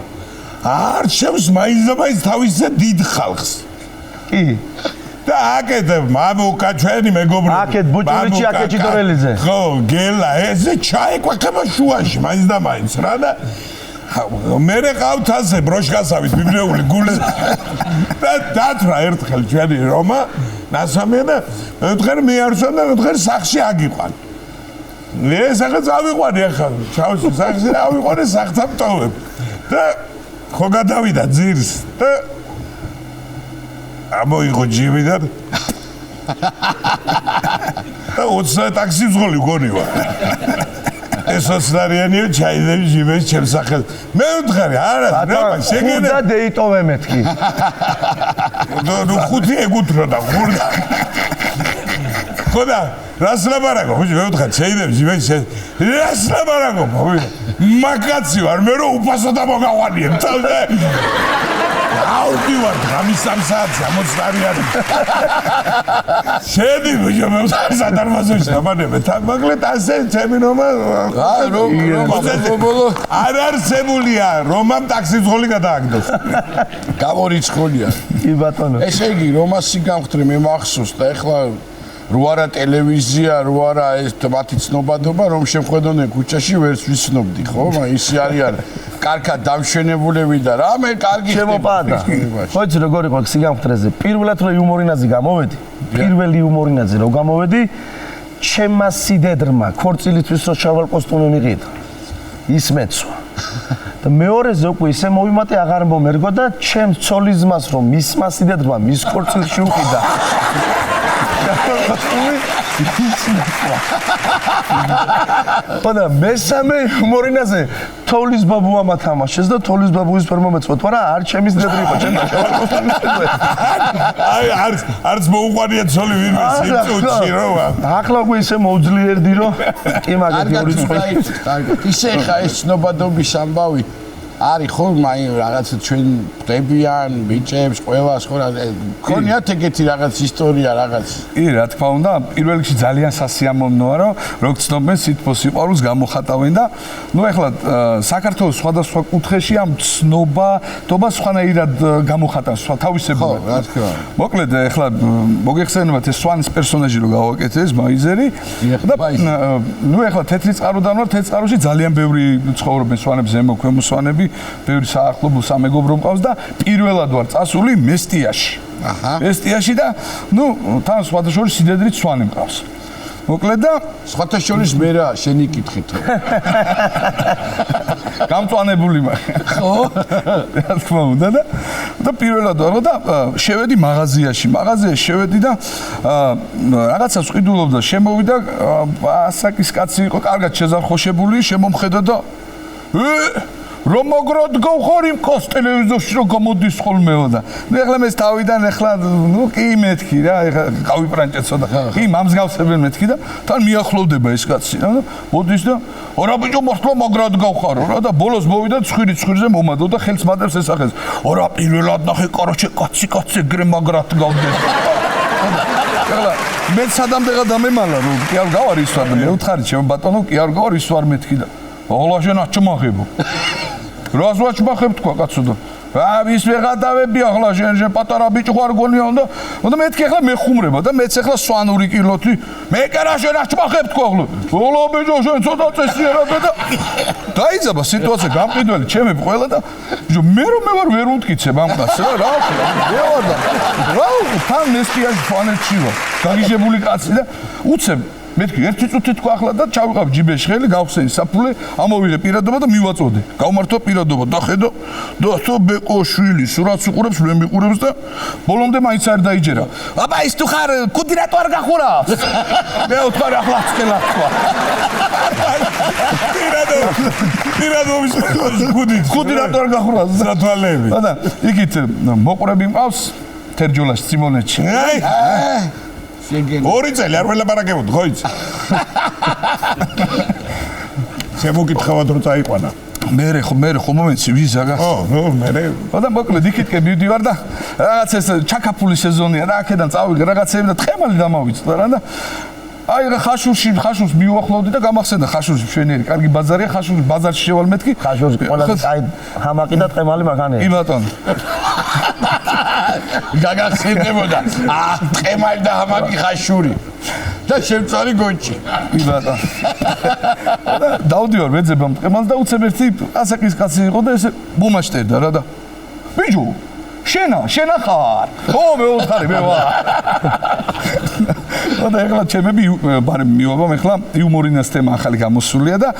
არჩევს მაინც თავისზე დიდ ხალხს. კი. და აკეთ მამუკა ჩვენი მეგობრები. აკეთ ბუჭურიჩი, აკეთ ჭიდორელიძე. ხო, გელა ესე ჩაეკვეხება შუაში, მაინც და მაინც რა და მე ყავთ ასე ბროშკასავით ბიბლიური გულზე. და დათრა ერთხელ ჩვენი რომა ნასამია და მეთქერ მიარსა და მეთქერ სახში აგიყვან. ეს ახლა წავიყვანი ახლა ჩავსვი სახში და ავიყვანე სახთან მტოვებ. და ხო გადავიდა ძირს და ამოიღო ჯიმი და 20 ტაქსი ვზღოლი გონივა. ეს 20-არიანია ჩაიდები ჯიმის ჩემს სახელს. მე ვთხარი, არა, რა შეგენა. და დეიტოვე მეთქი. ნუ ხუთი ეგუთრო და ხურდა. ხოდა, რას ლაბარაკო? ხო, მე ვთხარი, შეიდები ჯიმის რას ლაბარაკო? მაგაცი ვარ, მე რო უფასო და მოგავალიებ თავზე. აუდივარ ღამის 3 საათს 60-არიანი. შედი ბიჭო მე სადარმაზოში დამანებე. მაგლეთ ასე ჩემი რომა არ არსებულია რომამ ტაქსი ძღოლი გადააგდოს. გამორიცხულია. კი ბატონო. ესე იგი რომასი გამხდრე მე მახსოვს და ეხლა რო არა ტელევიზია, რო არა ეს მათი ცნობადობა, რომ შემხედონე ქუჩაში ვერც ვიცნობდი, ხო? ისე არის კარგად დამშვენებულები და რამე კარგი შემოპადა. ხოც როგორ იყო სიგამხდრეზე? პირველად რო იუმორინაძე გამოვედი, პირველი იუმორინაძე რო გამოვედი, ჩემმა სიდედრმა ქორწილისთვის რო შავალ კოსტუმი მიყიდა. ის მეცვა. და მეორეზე უკვე ისე მოვიმატე აღარ მომერგო და ჩემს ცოლიზმას რომ მისმა სიდედრმა მის ქორწილში უყიდა. ხოდა მესამე იუმორინაძე თოვლის ბაბუა მათამაშეს და თოვლის ბაბუის ფერმა მეწვოთ, მაგრამ არ ჩემის დედრი იყო, ჩემ აი არც მოუყვანია ცოლი ვინმე სიმწუთში რა. ახლა უკვე ისე მოვძლიერდი რომ კი მაგათი ორი წყვილი. ისე ხა ეს ცნობადობის ამბავი არის ხო მაინ რაღაცა ჩვენ დებიან ბიჭებს ყველას ხო ქონიათ ეგეთი რაღაც ისტორია რაღაც. კი რა თქმა უნდა პირველ რიგში ძალიან სასიამოვნოა რომ როგორც ცნობენ სითბოს სიყვარულს გამოხატავენ და ნუ ეხლა საქართველოს სხვადასხვა კუთხეში ამ ცნობადობას სხვანაირად გამოხატავს თავისებურად. ხო რა თქმა უნდა. მოკლედ ეხლა მოგეხსენებათ ეს სვანის პერსონაჟი რო გავაკეთე ეს მაიზერი და ნუ ეხლა თეთრი წყაროდან ვარ თეთრ წყაროში ძალიან ბევრი ცხოვრობენ სვანები ზემო ქვემო სვანები ბევრი საახლობლო სამეგობრო მყავს და პირველად ვარ წასული მესტიაში. მესტიაში და ნუ თან სხვათა შორის სიდედრით სვანი მყავს. მოკლედ და სხვათა შორის მე რა შენი კითხით. გამწვანებული მაგ. ხო? რა თქმა უნდა და პირველად ვარ და შევედი მაღაზიაში. მაღაზიაში შევედი და რაღაცას ვყიდულობდა, შემოვიდა ასაკის კაცი იყო, კარგად შეზარხოშებული, შემომხედა და რომ მოგროდ გავხარ იმ კოს ტელევიზორში რომ გამოდის ხოლმეო და ნუ ეხლა მე თავიდან ეხლა ნუ კი მეთქი რა ეხლა გავიპრანჭეცო და კი მამსგავსებენ მეთქი და თან მიახლოვდება ეს კაცი რა მოდის და ორა ბიჭო მართლა მოგროდ გავხარო რა და ბოლოს მოვიდა ცხვირზე მომადო და ხელს მადებს ეს ახეს ორა პირველად ნახე კაროჩე კაცი ეგრე მაგრად გავდეს ეხლა მე სადამდეღა დამემალა რომ კი არ გავარ ის ვარ და მე ვთხარი ჩემო ბატონო კი არ გავარ ის ვარ მეთქი და აღლაშენა ჩმაღებო რას ვაჩმახებ თქვა კაცო და ის ვეღადავები ახლა შენ პატარა ბიჭი ხარ გონიო და მეთქი ახლა მეხუმრება და მეც ახლა სვანური კილოთი მე კარა შენ აჩმახებ თქვა ახლა ოლო ბიჭო შენ ცოტა წესიერად და დაიძაბა სიტუაცია გამყიდველი ჩემები ყველა და მე რომ მე ვარ ვერ უთქიცებ ამ კაცს რა მე ვარ და რა თან ნესტიაში ფანეთში ვარ გაგიჟებული კაცი და უცებ მეთქი ერთი წუთი თქვა ახლა და ჩავიყავ ჯიბეში ხელი გავხსენი საფულე ამოვიღე პირადობა და მივაწოდე გავმართვა პირადობა და ხედო და თო ბეკოშვილი სურათს უყურებს მე მიყურებს და ბოლომდე მაინც არ დაიჯერა აბა ის თუ ხარ კუდირატო არ გახურავს მე ვთქვი ახლა წკელა თქვა პირადობის კუდირატო არ გახურავს სათვალეები და იქით მოყურები მყავს თერჯოლაში სიმონეთში ორი წელი არ ველაპარაკებოდ ხო იცი შემოგითხავად რომ წაიყვანა მე ხო მომენტში ვიზა გას ო მე და მოკლედ იქითკე მივდივარ და რაღაც ეს ჩაკაფული სეზონია რა აქედან წავიღე რაღაცები და თხემალი დამავიწდა რა და აი რა ხაშურს მივახლოვდი და გამახსენდა ხაშურში მშვენიერი კარგი ბაზარია ხაშურის ბაზარში შევალ მეთქი ხაშურში ყველაზე აი ჰამაკი და თხემალი მაგანია კი ბატონო გაგახსენებოდა თხემალი და ჰამაკი ხაშური და შემწარი გონჩი კი ბატონო დავდივარ მეძებამ თხემალს და უცებ ერთი ასაკის კაცი იყო და ესე ბუმაშტერდა რა და ბიჭო შენა ხარ ო მე ვთხარი მე ვარ და ეხლა ჩემები ბარემ მივაბამ ეხლა იუმორინას თემა ახალი გამოსულია და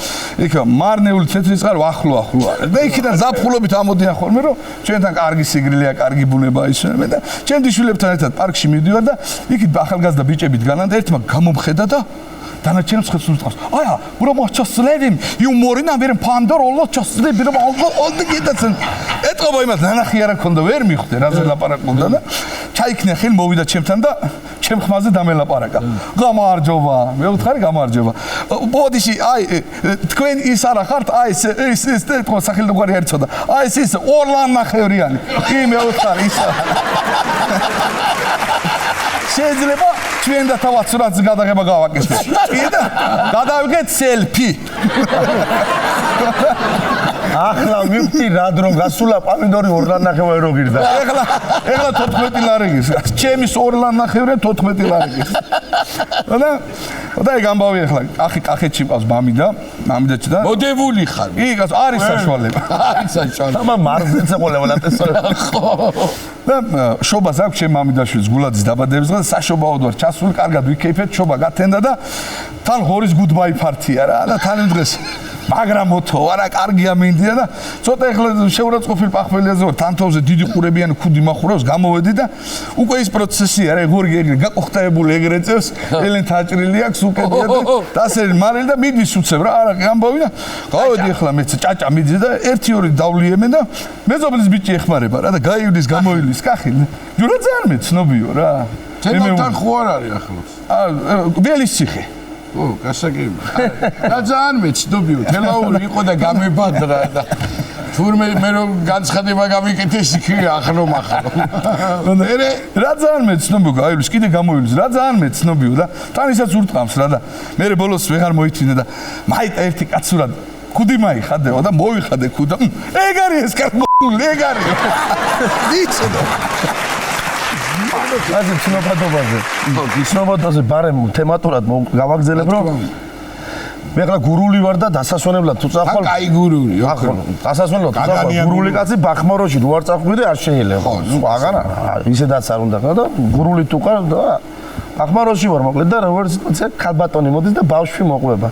იქ მარნეული თეთრი წყარო ახლო არის და იქიდან ზაფხულობით ამოდიან ხოლმე რომ ჩვენთან კარგი სიგრილია კარგი ბუნება ისვენებენ და ჩემ შვილებთან ერთად პარკში მივდივარ და იქით ახალგაზრდა ბიჭები დგანან და ერთმა გამომხედა და დანარჩენებს ხეთს უსწავს აია ბრომო ჩასლევიმ იუმორინა ვერემ ფანდორ ოლო ჩასლები რომ ოლდი კიდაცენ ეტყობა იმას ნანახი არა ქონდა ვერ მიხვდე რაზე ლაპარაკობდა და ჩაიქნია ხელი მოვიდა ჩემთან და ჩემ ხმაზე დამელაპარაკა გამარჯობა მე ვთხარი გამარჯობა ბოდიში აი თქვენ ის არა ხართ აი ეს თქო სახელმწიფო ერწოდა აი ეს ორლან ნახევრიანი კი მე ვთხარი ის შეიძლება ჩვენ და თავად სურათს გადაღება გავაკეთოთ. კიდე გადავიგეთ სელფი. ახლა მივხვდი რა დრო გასულა პამიდორი ორლანახევარი რო გირდა. ეხლა 14 ლარი გის. ჩემის ორლანახევარი 14 ლარი გის. და ეგ ამბავი ახლა კახეთში მყავს მამიდაჩი და მოდებული ხარ. კი, არის საშუალება. არის საშუალება. აბა მარზეც ეყოლებოდა տեսორა. და შობას აქვს ჩემ მამიდაშვილს გულაძის დაბადების დღეს საშობაოდ ვარ ჩასული კარგად ვიქეიფეთ შობა გათენდა და თან ღორის გუდბაი ფარტია რა და თან იმ დღეს მაგრამ მოთო არა კარგია მინდია და ცოტა ეხლა შეურაცხყოფილ პახველიაზე ვარ თანთოვზე დიდი ყურებიანი ქუდი მახურავს გამოვედი და უკვე ის პროცესია რა გორგი ეგრე გაყოხტაებული ეგრე წევს ელენ თაჭრილი აქვს უკვე და ასერი მარილი და მიდის უცებ რა არა გამბავი და გავედი ეხლა მეც ჭაჭა მიდის და 1-2 დავლიემენ და მეზობლის ბიჭი ეხმარება რა და გაივლის გამოვილის კახი ჯურა ძალიან მეცნობიო რა ჩემთან ხო არ არის ახლოს გველის ციხე ო გასაგები რა ძალიან მეცნობიო თელაური იყო და გამებადრა და თურმე მე რომ განცხადება გამიკეთეს იქი ახლო მახლო რა ძალიან მეცნობიო გაივლის კიდე გამოვილის რა ძალიან მეცნობიო და თანისაც ურტყამს რა და მე ბოლოს ვეღარ მოიწინა და მაიტა ერთი კაცურად ქუდი მაიხადეო და მოიხადე ქუდა ეგ არის ეს კარგული ეგ არის იცოდო ასე ცნობადობაზე ბარემ თემატურად გავაგზელებ რომ მე ახლა გურული ვარ და დასასვენებლად თუ წახვალ კაი გურული ახლა დასასვენებლად თუ წახვალ გურული კაცი ბახმაროში რო არ წახვიდე არ შეიძლება ხო აღარა ისედაც არ უნდა და გურული თუ ყარ და ბახმაროში ვარ მოკლედ და როგორც სიტუაცია ქალბატონი მოდის და ბავშვი მოყვება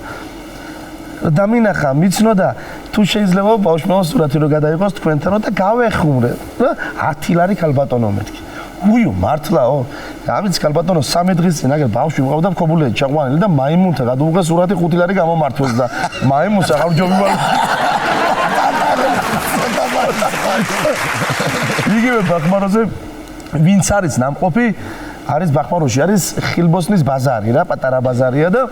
დამინახა მიცნო და თუ შეიძლება ბავშვმა სურათი რო გადაიღოს თქვენთანო და გავეხუმრე და 10 ლარი ქალბატონო მეთქი უიო მართლაო დავიც ქალბატონო 3 დღის წინ აგერ ბავშვი მყავდა მქობულია ჩაყვანილი და მაიმუნთა გადაუღეს სურათი 5 ლარი გამომართვეს და მაიმუნს აღარ ჯობივარ იგივე ბახმაროზე ვინც არის ნამყოფი არის ბახმაროში არის ხილბოსნის ბაზარი რა პატარა ბაზარია და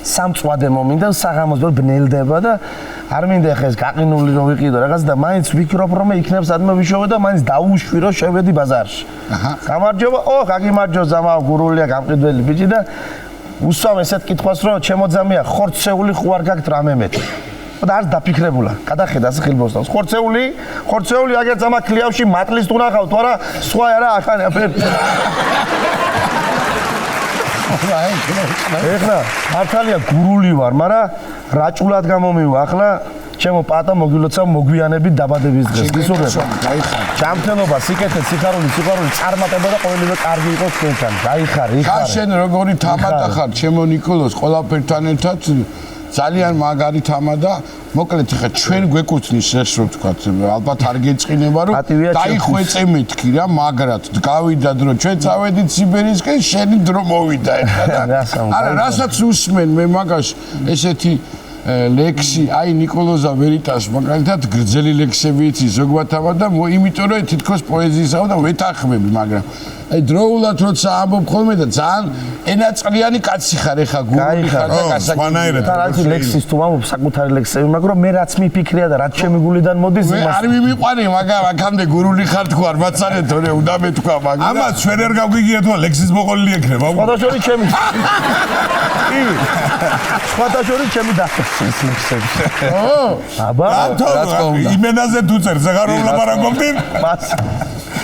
სამწვადე მომინდა საღამოს ბნელდება და არ მინდა ხეს გაყინული რომ ვიყიდო რაღაც და მაინც ვიქრობ რომ იქნებ სადმე ვიშოვე და მაინც დაუშვირო შევედი ბაზარში. გამარჯობა, გაგიმარჯო ზამაო გურულია გამყიდველი ბიჭი და უსვამ ესეთ კითხვას რომ ჩემოძამია ხორცეული ხო არ გაქვთ რამე მეტი. და არ დაფიქრებულა. გადახედა სიხილბოსტავს. ხორცეული აგერ ზამა ქლიავში მატლის თუ ნახავ თუ არა სხვა არა ახან აფერ. ეხლა მართალია გურული ვარ, მაგრამ რაჭულად გამომივა ახლა ჩემო პატა მოგილოცა მოგვიანებით დაბადების დღეს. გისურვებ. ჯანმრთელობა, სიკეთე, სიხარული, სიყვარული, წარმატება და ყოველივე კარგი იყოს თქვენთან. გაიხარ, იხარ. შენ როგორი თამადა ხარ, ჩემო ნიკოლოს, ყველაფერთან ერთად ძალიან მაგარი თამადა. მოკლედ ხა ჩვენ გვეკუთვნის ეს რო ვთქვათ, ალბათ არ გეწყინება რომ დაიხვეწე მეთქი რა, მაგრად გავიდა დრო ჩვენ წავედით სიბერისკენ, შენი დრო მოვიდა და არა, რასაც უსმენ მე მაგას ესეთი ლექსი, აი ნიკოლოზა ვერიტას მაგალითად გრძელი ლექსები იცი ზოგადად და იმიტომ რომ თითქოს პოეზიისაა და ვეთანხმები, მაგრამ აი დროულად როცა ამბობ ხოლმე და ძალიან ენაწყლიანი კაცი ხარ ეხა გურული ხარ და გასაკეთებელი. რა ლექსის თუ ამბობ საკუთარი ლექსები, მაგრამ მე რაც მიფიქრია და რაც ჩემი გულიდან მოდის იმას არ მიმიყვანი, მაგრამ აქამდე გურული ხარ თქვა არ მაცანე თორე უნდა მეთქვა, მაგრამ ამას ჩვენ არ გავგიგია თუ ლექსის მოყოლილი ექნება. სხვადასხვა ჩემი. სხვადასხვა ჩემი დასწრების ლექსები. აბა, იმენაზე თუ წერს, აღარ რომ ლაპარაკობდი?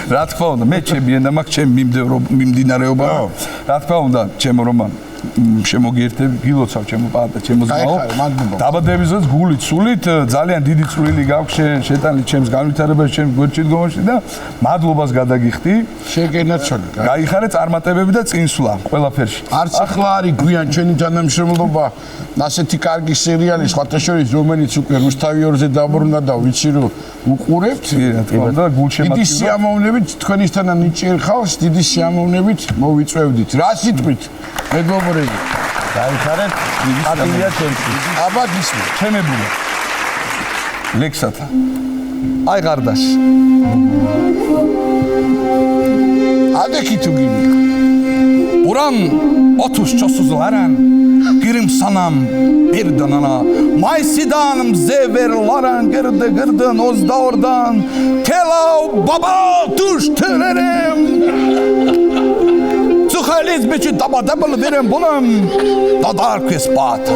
რა თქმა უნდა, მე ჩემი ენა მაქვს ჩემი მიმდინარეობა. რა თქმა უნდა, ჩემო რომან შემოგიერთები, გილოცავ ჩემო პატა, ჩემო ზმაო. დაბადების დღეს გულით, სულით ძალიან დიდი წვლილი გაქვს შეტანილი ჩემს განვითარებაში, ჩემს გვერდში დგომაში და მადლობას გადაგიხდი. შეგენაც ჩაგ. გაიხარე წარმატებები და წინსვლა ყველაფერში. არც ახლა არის გვიან ჩვენი თანამშრომლობა ასეთი კარგი სერიალი სხვათა შორის რომელიც უკვე რუსთავიორზე დაბრუნდა და ვიცი რომ უყურებთ. რა თქმა უნდა, გულშემატკივრო. დიდი სიამოვნებით თქვენისთანან ნიჭიერ ხავს, დიდი სიამოვნებით მოვიწევდით. რა სიტყვით? მეგობრები, გაიხარეთ, პატივია ჩემში. აბა გისმე. ჩემებულა. ლექსათა. აი გარდაში. ადექი თუ გინდა. Uran 30 çosuzlaran girim sanam bir danana maysidanım zeverlaran gırdı nozda oradan telav baba düştülerim Zuhaliz biçi dabadabıl verim bunum dadar kıspata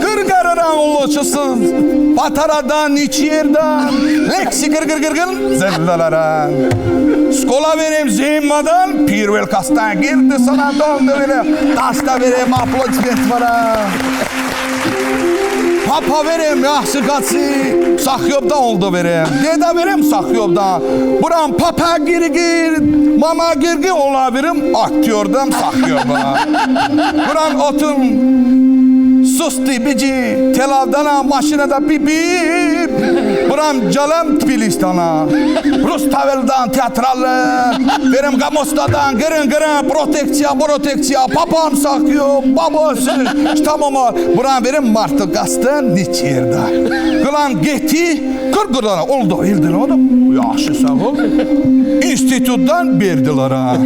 Gırgararan ulaşısız bataradan içerden leksi gır zellalaran Skola verem zimmadan pirvel kastan girdi sana dondu verem Taşta verem aplodisment vara Papa verem yaxşı qatsi Saxyobda oldu verem Deda verem saxyobda Buram papa girgir Mama girgir ola verem Aktiyordam saxyobda Buram otun Susti bici Telavdana maşinada bip bip Buram calam Tbilistana Rustavel'dan teatralı Verim Gamostadan gırın proteksiya Papam sakıyor babası Tamam Buram verim Martı Gastın Niçerda Gılan gitti Kırgırlara oldu ildin onu Yaxşı sağ ol İnstitutdan verdiler ha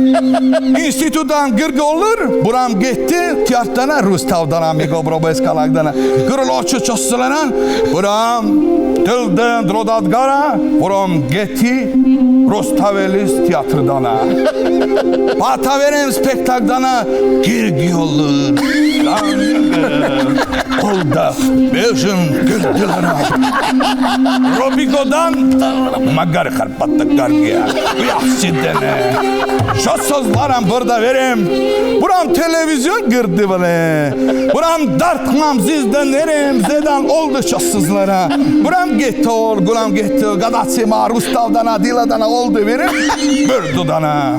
İnstitutdan gırgı olur Buram gitti Tiyatrana Rustavdan amigo Brobo Eskalagdana Gırıl oçu çosulanan Buram Dildin Drodadgara Buram gitti Rustavelis tiyatrıdana Bata verem spektakdana Girgi olur Olda Bejin Gırgılara Robiko'dan Magari Karpatta Gargiya Yaxşı dene Şu sözlerim burada verem Buram televizyon girdi bana Buram dartmam sizden verem Zedan oldu şu sözlere Buram gitti ol Buram gitti Gadatsima Rustavdana Diladana oldu verem Bördudana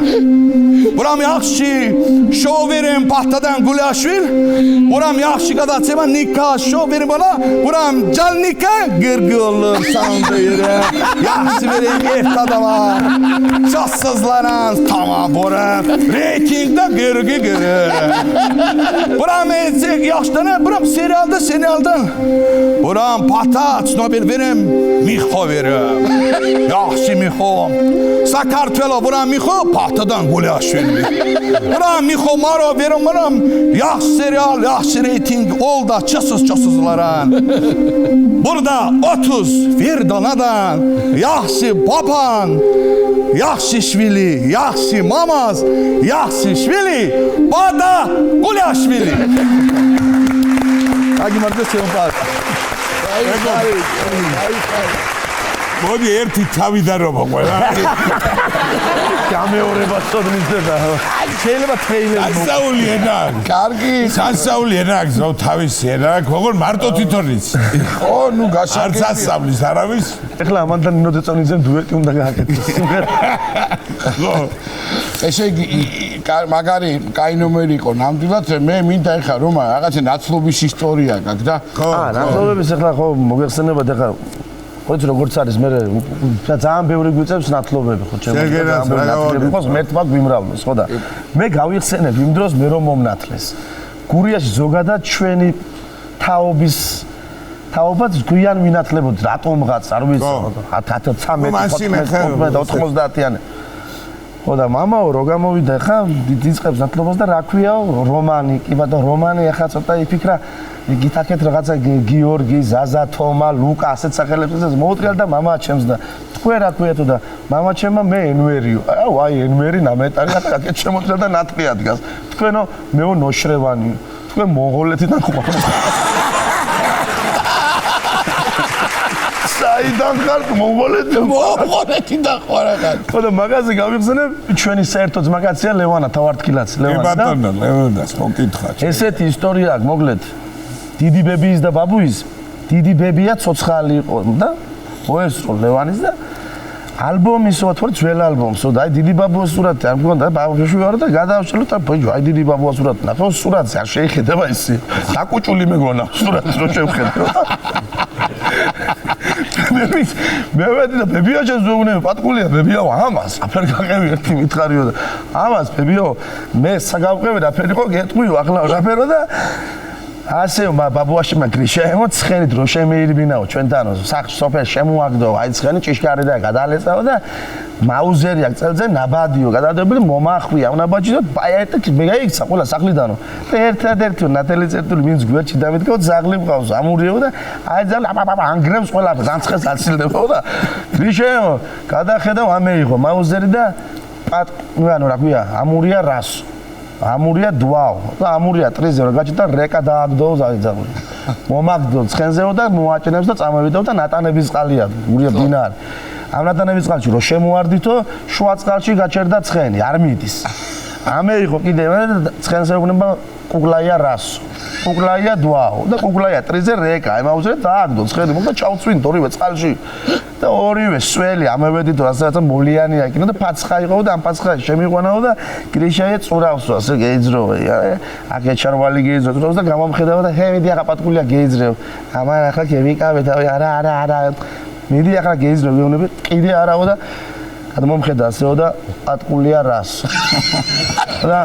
Buram yaxşı Şov verem Pahtadan Gulaşvil Buram yaxşı Gadatsima Nikah şov verem bana Buram Cal nikah Gırgı olur Sandı verem Yaxşı verem Eftada var Şu sözlere Tamam Buram Reytingde gırgı Buram etsek yaştana Buram serialdan Buram Pahta Çnobel verem Miho verem Yaxşı Miho Sakartvelo Buram Miho Pahtadan Gulaşvil Buram Miho Tomorrow verumaram yaxşı real, yaxşı reyting oldu çasızlaran. Burada 30 Firdanadan yaxşı baban, yaxşı şvili, yaxşı mamaz, yaxşı şvili, bada Gulyashvili. Agimarte seunpar. მოდი ერთი თავიდან რომ მოყვა. გამეორება წოდნისდება. შეიძლება ტრეილერი სასაული ენა. კარგი. სასაული ენა გზო თავისი ენა. როგორ მარტო თვითონის. ხო, ნუ გასაგებია. არ სასწავლის არავის. ეხლა ამანდან ნინო დეწონიძემ დუეტი უნდა გააკეთოს. ხო. ესე იგი მაგარი კაი ნომერი იყო ნამდვილად მე მინდა ეხა რომ რაღაცა ნაცლობის ისტორია გაქვს და ხო. ნაცლობების ეხლა ხო მოგეხსენებათ ეხლა ხო როგორც არის მე ძალიან ბევრი გვიწევს ნათლობები ხო ჩემს იყოს მერტმა გვიმრავლოს ხო და მე გავიხსენებ იმ დროს მე რომ მომნათლეს გურიაში ზოგადად ჩვენი თაობაც გვიან მინათლებოდ რატომღაც არ ვიცი 10-13-90-იანი ხო და მამაო რო გამოვიდა ხა დიწყებს ნათლობას და რა ქვიაო რომანი კი ბატონ რომანი ახლა ცოტა იფიქრა გითაკეთ რაღაცა გიორგი ზაზა თომა ლუკა ასეთ სახელებს ეს მოუტრიალდა მამაა ჩემს და თქვენ რა ქვიათო და მამა ჩემმა მე ენვერიო აი ენვერი ნამეტარი აკეთ შემოტრიალდა ნათლია დგას თქვენო მეო ნოშრევანი თქვენ მონღოლეთიდან ხوار საიდან ხართ მონღოლეთიდან ხوار ხო და მაგაზე გავიხსენებ ჩვენი საერთო ძმაკაცია ლევანა თავარტკილაც ლევანა და ლევანას მოკითხა ესეთი ისტორია აქვს მოგლეთ დიდი ბებიის და ბაბუის დიდი ბებია ცოცხალი იყო და მოესწრო ლევანის და ალბომის ვთქვი ძველ ალბომსო და აი დიდი ბაბუას სურათი არ მქონდა ბაბუში ვარ და გადავშალოთ და ბიჭო აი დიდი ბაბუას სურათი ნახო სურათზე არ შეიხედება ისი დაკუჭული მეგონა სურათს რო შევხედო მე ვედი და ბებია შეძუღნე პატკულია ბებიაო ამას აფერ გაყევი ერთი მითხარიო და ამას ბებიაო მე საგავყევი და აფერ იყო გეტყვიო ახლა რაფერო და ასე ბაბუაში მაგრიშა ემო ცხენი დრო შემეირბინაო ჩვენთანო სახში სოფელ შემოაგდო აი ცხენი ჭიშკარი და გადალეცაო და მაუზერი აქ წელზე ნაბადიო გადადებული მომახვია უნაბაჭი და ბაიაიტა მე გაიქცა ყველა სახლიდანო და ერთადერთი ნათელი წერტული ვინც გვერდში დამიდგა ზაღლი მყავს ამურიო და აი ზალ ანგრევს ყველა განცხეს აცილდებო და გრიშა ემო გადახედავ ამეიღო მაუზერი და ანუ რა ქვია ამურია რას ამურია დვაო და ამურია ტრიზე რა გაჭდა რეკა დააგდო ზაიძაღული მომაგდო ცხენზეო და მოაჭნებს და წამოვიდო და ნატანების წყალია გურია ბინარი ამ ნატანების წყალში რო შემოواردითო შუა წყალში გაჩერდა ცხენი არ მიდის ამე იყო კიდე ცხენზე უნება კუგლაია რასო კუგლაია დვაო და კუგლაია ტრიზე რეკა ემაუზე დააგდო ცხენი მოგდა ჩაუწვინდ ორივე წყალში და ორივე სველი ამევედით რასაც მოლიანია იქნა და ფაცხა იყო და ამ ფაცხაში შემიყვანაო და გრიშაია წურავს ასე გეიძრო აქ ეჩარვალი გეიძრო და გამომხედაო და ჰე მიდი ახლა პატკულია გეიძრევ ამან ახლა გევიკავე და არა მიდი ახლა გეიძრო გეუნები კიდე არაო და გადმომხედა ასეო და პატკულია რას და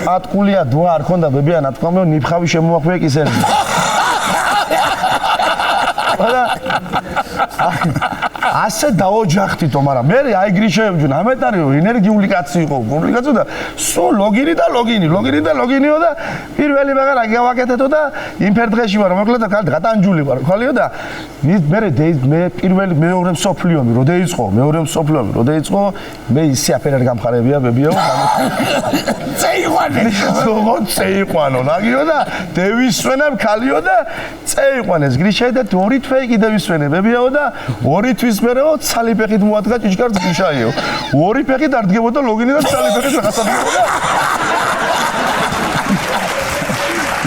პატკულია დვა არ ქონდა ბებია ნათქვამო ნიფხავი შემოახვია კისერი და ასე დაოჯახთითო, მაგრამ მე აი გრიშეევ ჯუნა ამეტარიო ენერგიული კაცი იყო, კომპლიკაციო და სულ ლოგინი და ლოგინიო და პირველი მაგარ აგავაკეთეთო და იმ ფერდღეში ვარ, მოკლედ და გატანჯული ვარ, ხალიო და მე პირველი მეორე მსოფლიომი რო დაიწყო, მე ისე აფერ არ გამხარებია ბებიო, წეიყვანო, ნაგიო და დევისვენა ხალიო და წეიყვანეს გრიშე და ორი თვე კიდე ვისვენე ბებიაო და ორი თვის მერეო ცალიფეხით მოადგა ჭიშკარს გიშაიო. ორი ფეხით არ დგებოდა ლოგინი და ცალიფეხით რაღაცა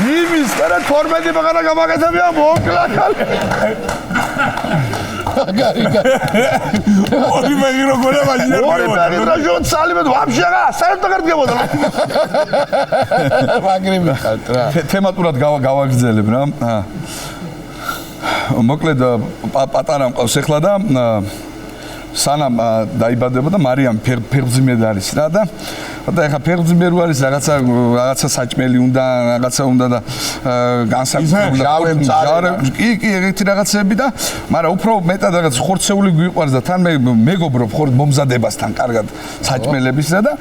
იმის და 12 ბაღარა გამაკეთებია მოკლა ხალე. ორი ფეხი როგორია მაჟინე. ორი ფეხი და ჯო ცალიფეხით ვაფშე რა საერთოდ არ დგებოდა. მაგრიმი ხალთ რა. თემატურად გავაგრძელებ რა. მოკლედ პატარა მყავს ახლა და სანამ დაიბადებოდა მარიამ ფერმძიმედ არის რა და ეხა ფერმძიმერ არის რაღაცა საჭმელი უნდა რაღაცა უნდა და განსაკუთრებით კი ეგეთი რაღაცები და მაგრამ უფრო მეტად რაღაც ხორცეული გვიყვარს და თან მე მეგობრობ ხორ მომზადებასთან კარგად საჭმელებისა და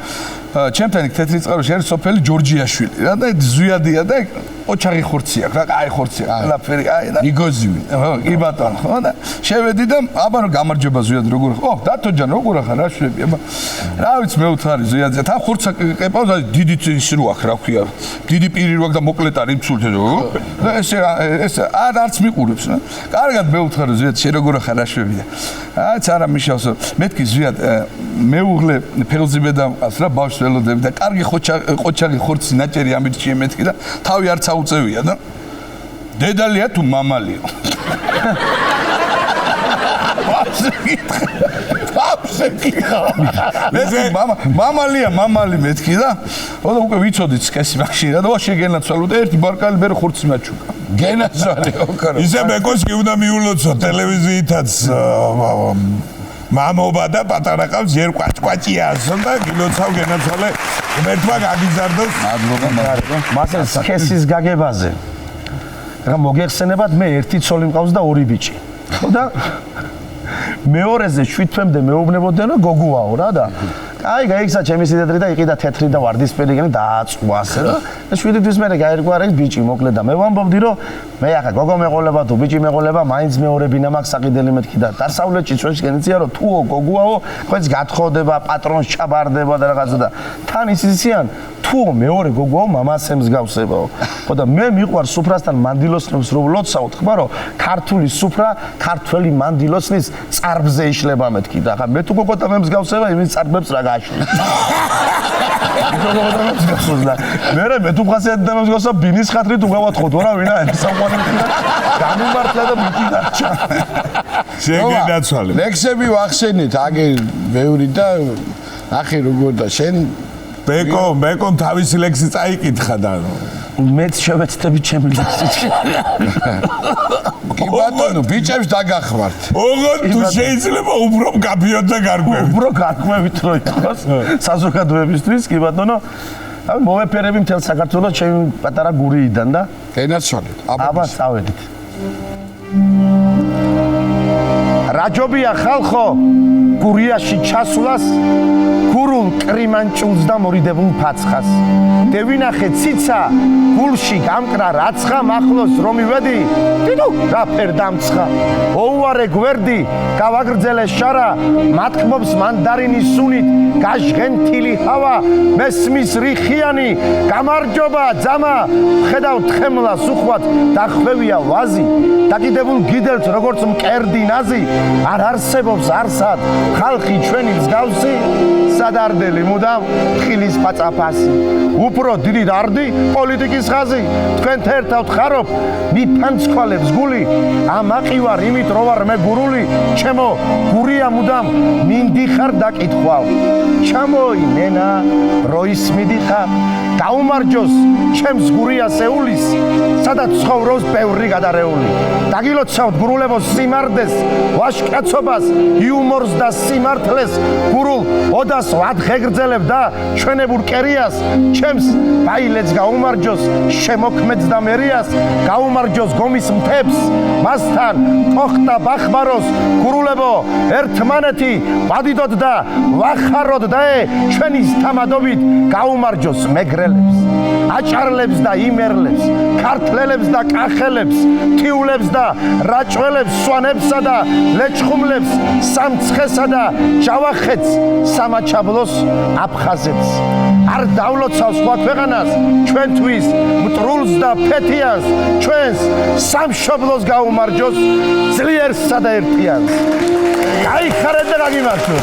ჩემთან იქ თეთრი წყაროში არის სოფელი ჯორჯიაშვილი რა და ზვიადია და ოჩაღი ხორცი აქვს რა კაი ხორცი ყველაფერი აი და იგოზივი ხო კი ბატონო ხო და შევედი და აბა გამარჯობა ზვიად როგორ ხო დათო ჯან როგორ ახარ რა შვები აბა რა ვიცი მე უთხარი ზვიადზე თან ხორცს ყეპავს აი დიდი წის რო აქვს რა ქვია დიდი პირი რო აქვს და მოკლედ არის მცულთე და ეს არც მიყურებს რა კარგად მე უთხარი ზვიად შე როგორ ახარ რა შვები და აიც არა მიშავსო მეთქი ზვიად მეუღლე ფელზიბე დამყავს რა ბავშვს ველოდები და კარგი ყოჩაღი ხორცი ნაჭერი ამით შემეთქი და თავი არც აუწევია და დედალია თუ მამალიო მამალი მეთქი და უკვე ვიცოდით სკესი მაშინ და შეგენაცვალო და ერთი ბარკალი ბერ ხორცი მაჩუკა გენაცვალე ოქრო ისე მეკოს კი უნდა მიულოცო ტელევიზიითაც მამობა და პატარა ყავს ჯერ კვაჭკვაჭიასო და გილოცავ გენაცვალე მერთმა გაგიზარდოს მადლობა მასე სქესის გაგებაზე რა მოგეხსენებათ მე ერთი ცოლი მყავს და ორი ბიჭი ხო და მეორეზე 7 თვემდე მეუბნებოდნენ რომ გოგოაო რა და აი გაიქცა ჩემი სიდიდრი და იყიდა თეთრი და ვარდისფერი გენი დააწვა ასე და 7 თვის მერე გაერგვა რა ბიჭი მოკლედ და მე ვამბობდი რომ მე ახლა გოგო მეყოლება თუ ბიჭი მეყოლება მაინც მეორებინა მაქვს საყიდელი მეთქი და დასავლეთში ჩვენს გენიცია რომ თუო გოგოაო ხოც გათხოვდება პატრონს ჩაბარდება და რაღაცა და თან ისიციან თუო მეორე გოგოაო მამასე მსგავსებაო ხო და მე მიყვარ სუფრასთან მანდილოსნებს რო ვლოცავთ ხმა რომ ქართული სუფრა ქართველი მანდილოსნის წარბზე იშლება მეთქი და ახლა მე თუ გოგოთა მე მსგავსება იმის წარბებს რა მე თუ ხასიათი და მსგავსა ბინის ხათრით უგავათხოთ რა ვინა სამყარო გამიმართლა და მითი დარჩა შეგენაცვალე ლექსები ვახსენით აგე ბევრი და ახი როგორ და შენ ბეკომ თავისი ლექსი წაიკითხა და მეც შევეცდები ჩემი ლექსი კი ბატონო ბიჭებს დაგახმართ ოღონდ თუ შეიძლება უფრო გაბიოთ და გარკვევით უფრო გარკვევით რო იყოს საზოგადოებისთვის კი ბატონო აი მოვეფერები მთელ საქართველოს ჩემი პატარა გურიიდან და გენაცვალეთ აბა წავედით რაჯობია ხალხო გურიაში ჩასვლას გურულ კრიმანჭულს და მორიდებულ ფაცხას დევინახე ციცა გულში გამკრა რაცხა მახლოს რომ მივედი დიდუ რა ფერ დამცხა ოუარე გვერდი გავაგრძელე შარა მატყმობს მანდარინის სუნით გაჟღენთილი ჰავა მესმის რიხიანი გამარჯობა ძამა ხედავ თხემლას უხვად დახვევია ვაზი დაკიდებულ გიდელთ როგორც მკერდი ნაზი არ არსებობს არსად ხალხი ჩვენი მსგავსი სადარდელი მუდამ ხილის პაწაფასი უფრო დიდი დარდი პოლიტიკის ხაზი თქვენ ერთად ხარობ მიფანცვალებს გული ამაყივარ იმით რო ვარ მე გურული ჩემო გურია მუდამ მინდიხარ დაკითხვავ ჩამოინენა როის მიდიხარ დაუმარჯოს ჩემს გურიას ეულის სადაც ცხოვრობს ბევრი გადარეული დაგილოცავთ გურულებოს სიმარდეს ვაშკაცობას იუმორს და სიმართლეს გურულ ოდას ვადღეგრძელებ და ჩვენებურ კერიას ჩემს ბაილეთს გაუმარჯოს შემოქმედს და მერიას გაუმარჯოს გომის მთებს მასთან თოხტა ბახმაროს გურულებო ერთმანეთი ვადიდოთ და ვახაროთ და ჩვენი თამადობით გაუმარჯოს მეგრელებს აჭარლებს და იმერლებს ქართლელებს და კახელებს თიულებს და რაჭველებს სვანებსა და ლეჩხუმლებს სამცხესა და ჯავახეთს სამაჩაბლოს აფხაზეთს არ დავლოცავ სხვა ქვეყანას ჩვენთვის მტრულს და ფეთიანს ჩვენს სამშობლოს გაუმარჯოს ძლიერსა და ერთიანს გაიხარეთ და გაგიმართოთ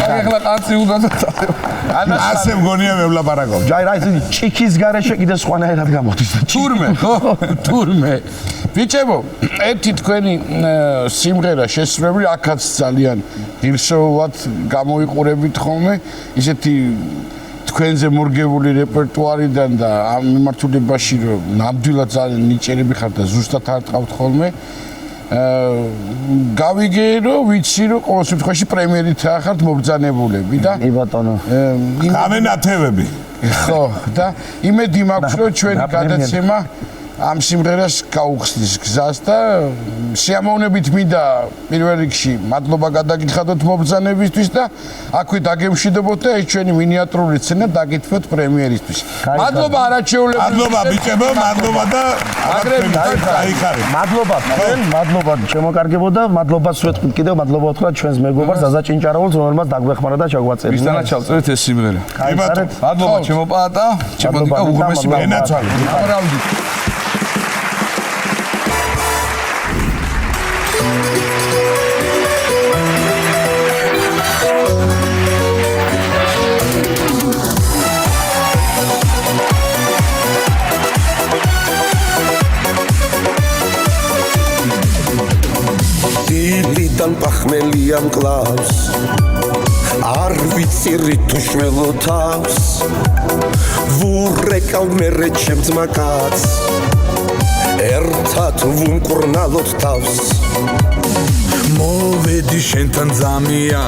ახლა კაცი უნდა ანუ ასე მგონია მე ვლაპარაკობ ჯაი რა ისინი ჭიქის გარეშე კიდე სხვანაირად გამოდის და თურმე ხო თურმე ბიჭებო ერთი თქვენი სიმღერა შესრულებული აქაც ძალიან ღირსეულად გამოიყურებით ხოლმე ისეთი თქვენზე მორგებული რეპერტუარიდან და ამ მიმართულებაში რომ ნამდვილად ძალიან ნიჭერები ხართ და ზუსტად არ ტყავთ ხოლმე გავიგე რომ ვიცი რომ ყოველ შემთხვევაში პრემიერით ახართ მობრძანებულები და კი ბატონო გამენათევები ხო და იმედი მაქვს რომ ჩვენი გადაცემა ამ სიმღერას გაუხსნის გზას და სიამოვნებით მინდა პირველ რიგში მადლობა გადაგიხადოთ მობრძანებისთვის და აქვე დაგემშვიდობოთ და ეს ჩვენი მინიატურული სცენა დაგითმოთ პრემიერისთვის. მადლობა არაჩვეულებრივ. მადლობა ბიჭებო, მადლობა და აიხარე. მადლობა თქვენ, მადლობა შემოკარგებო და მადლობა სვეტყვით კიდევ მადლობა ვთქვა ჩვენს მეგობარს ზაზა ჭინჭარავულს, რომელმაც დაგვეხმარა და ჩაგვაწერა. ვისთანაც ჩავწერეთ ეს სიმღერა. გაიხარეთ. მადლობა ჩემო პაატა, ჩემო დიკა უღრმესი ენაცვალე. ამრავდი. დილიდან პახმელია მკლავს არ ვიცი რითუ შველოთავს ვურეკავ მერე ჩემს მაგაც ერთად ვუმკურნალოთ თავს მოვედი შენთან ძამია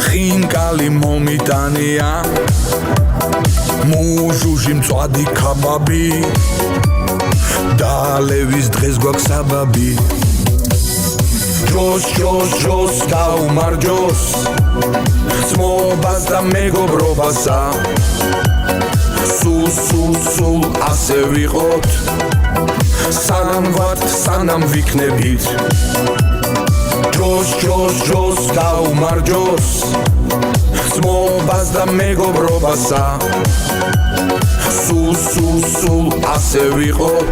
ხინკალი მომიტანია მუჟუჟი მწვადი ქაბაბი დალევის დღეს გვაქვს საბაბი ჯოს ჯოს ჯოს გაუმარჯოს ძმობას და მეგობრობასა სულ ასე ვიყოთ სანამ ვართ სანამ ვიქნებით ჯოს ჯოს ჯოს გაუმარჯოს ძმობას და მეგობრობასა სულ ასე ვიყოთ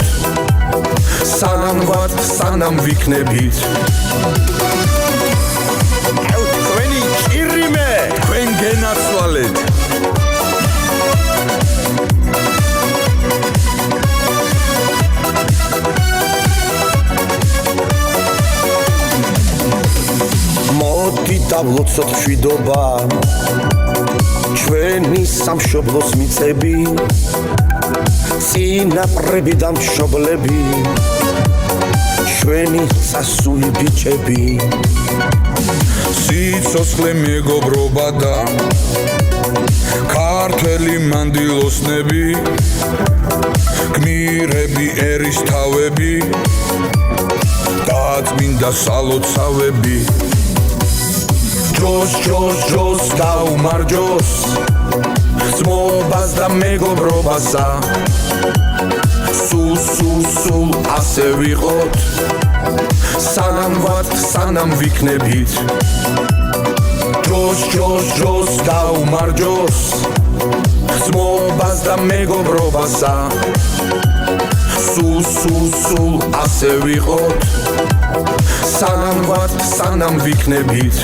სანამ ვართ სანამ ვიქნებით თქვენი ჭირიმე თქვენ გენაცვალეთ მოდი დავლოცოთ მშვიდობა ჩვენი სამშობლოს მიწები წინაპრები და მშობლები ჩვენი წასული ბიჭები სიცოცხლე მეგობრობა და ქართველი მანდილოსნები გმირები ერისთავები და წმინდა სალოცავები ჯოს ჯოს ჯოს გაუმარჯოს ძმობას და მეგობრობასა სულ ასე ვიყოთ სანამ ვართ სანამ ვიქნებით ჯოს ჯოს ჯოს გაუმარჯოს ძმობას და მეგობრობასა სულ ასე ვიყოთ სანამ ვართ სანამ ვიქნებით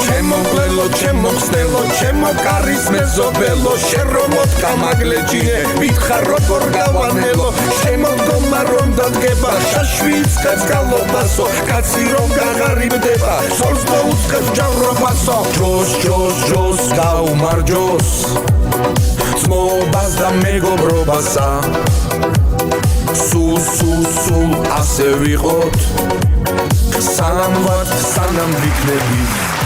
ჩემო გლელო ჩემო ხსნელო ჩემო კარის მეზობელო შენ რომ გამაგლეჯინე მითხარ როგორ გავანელო შემოდგომა რომ დადგება შაშვიც კაცგალობასო კაცი რომ გაღარიბდება სულს მოუწყებს ჯავრობასო ჯოს ჯოს ჯოს გაუმარჯოს ძმობას და მეგობრობასა სულ ასე ვიყოთ სანამ ვართ სანამ ვიქნებით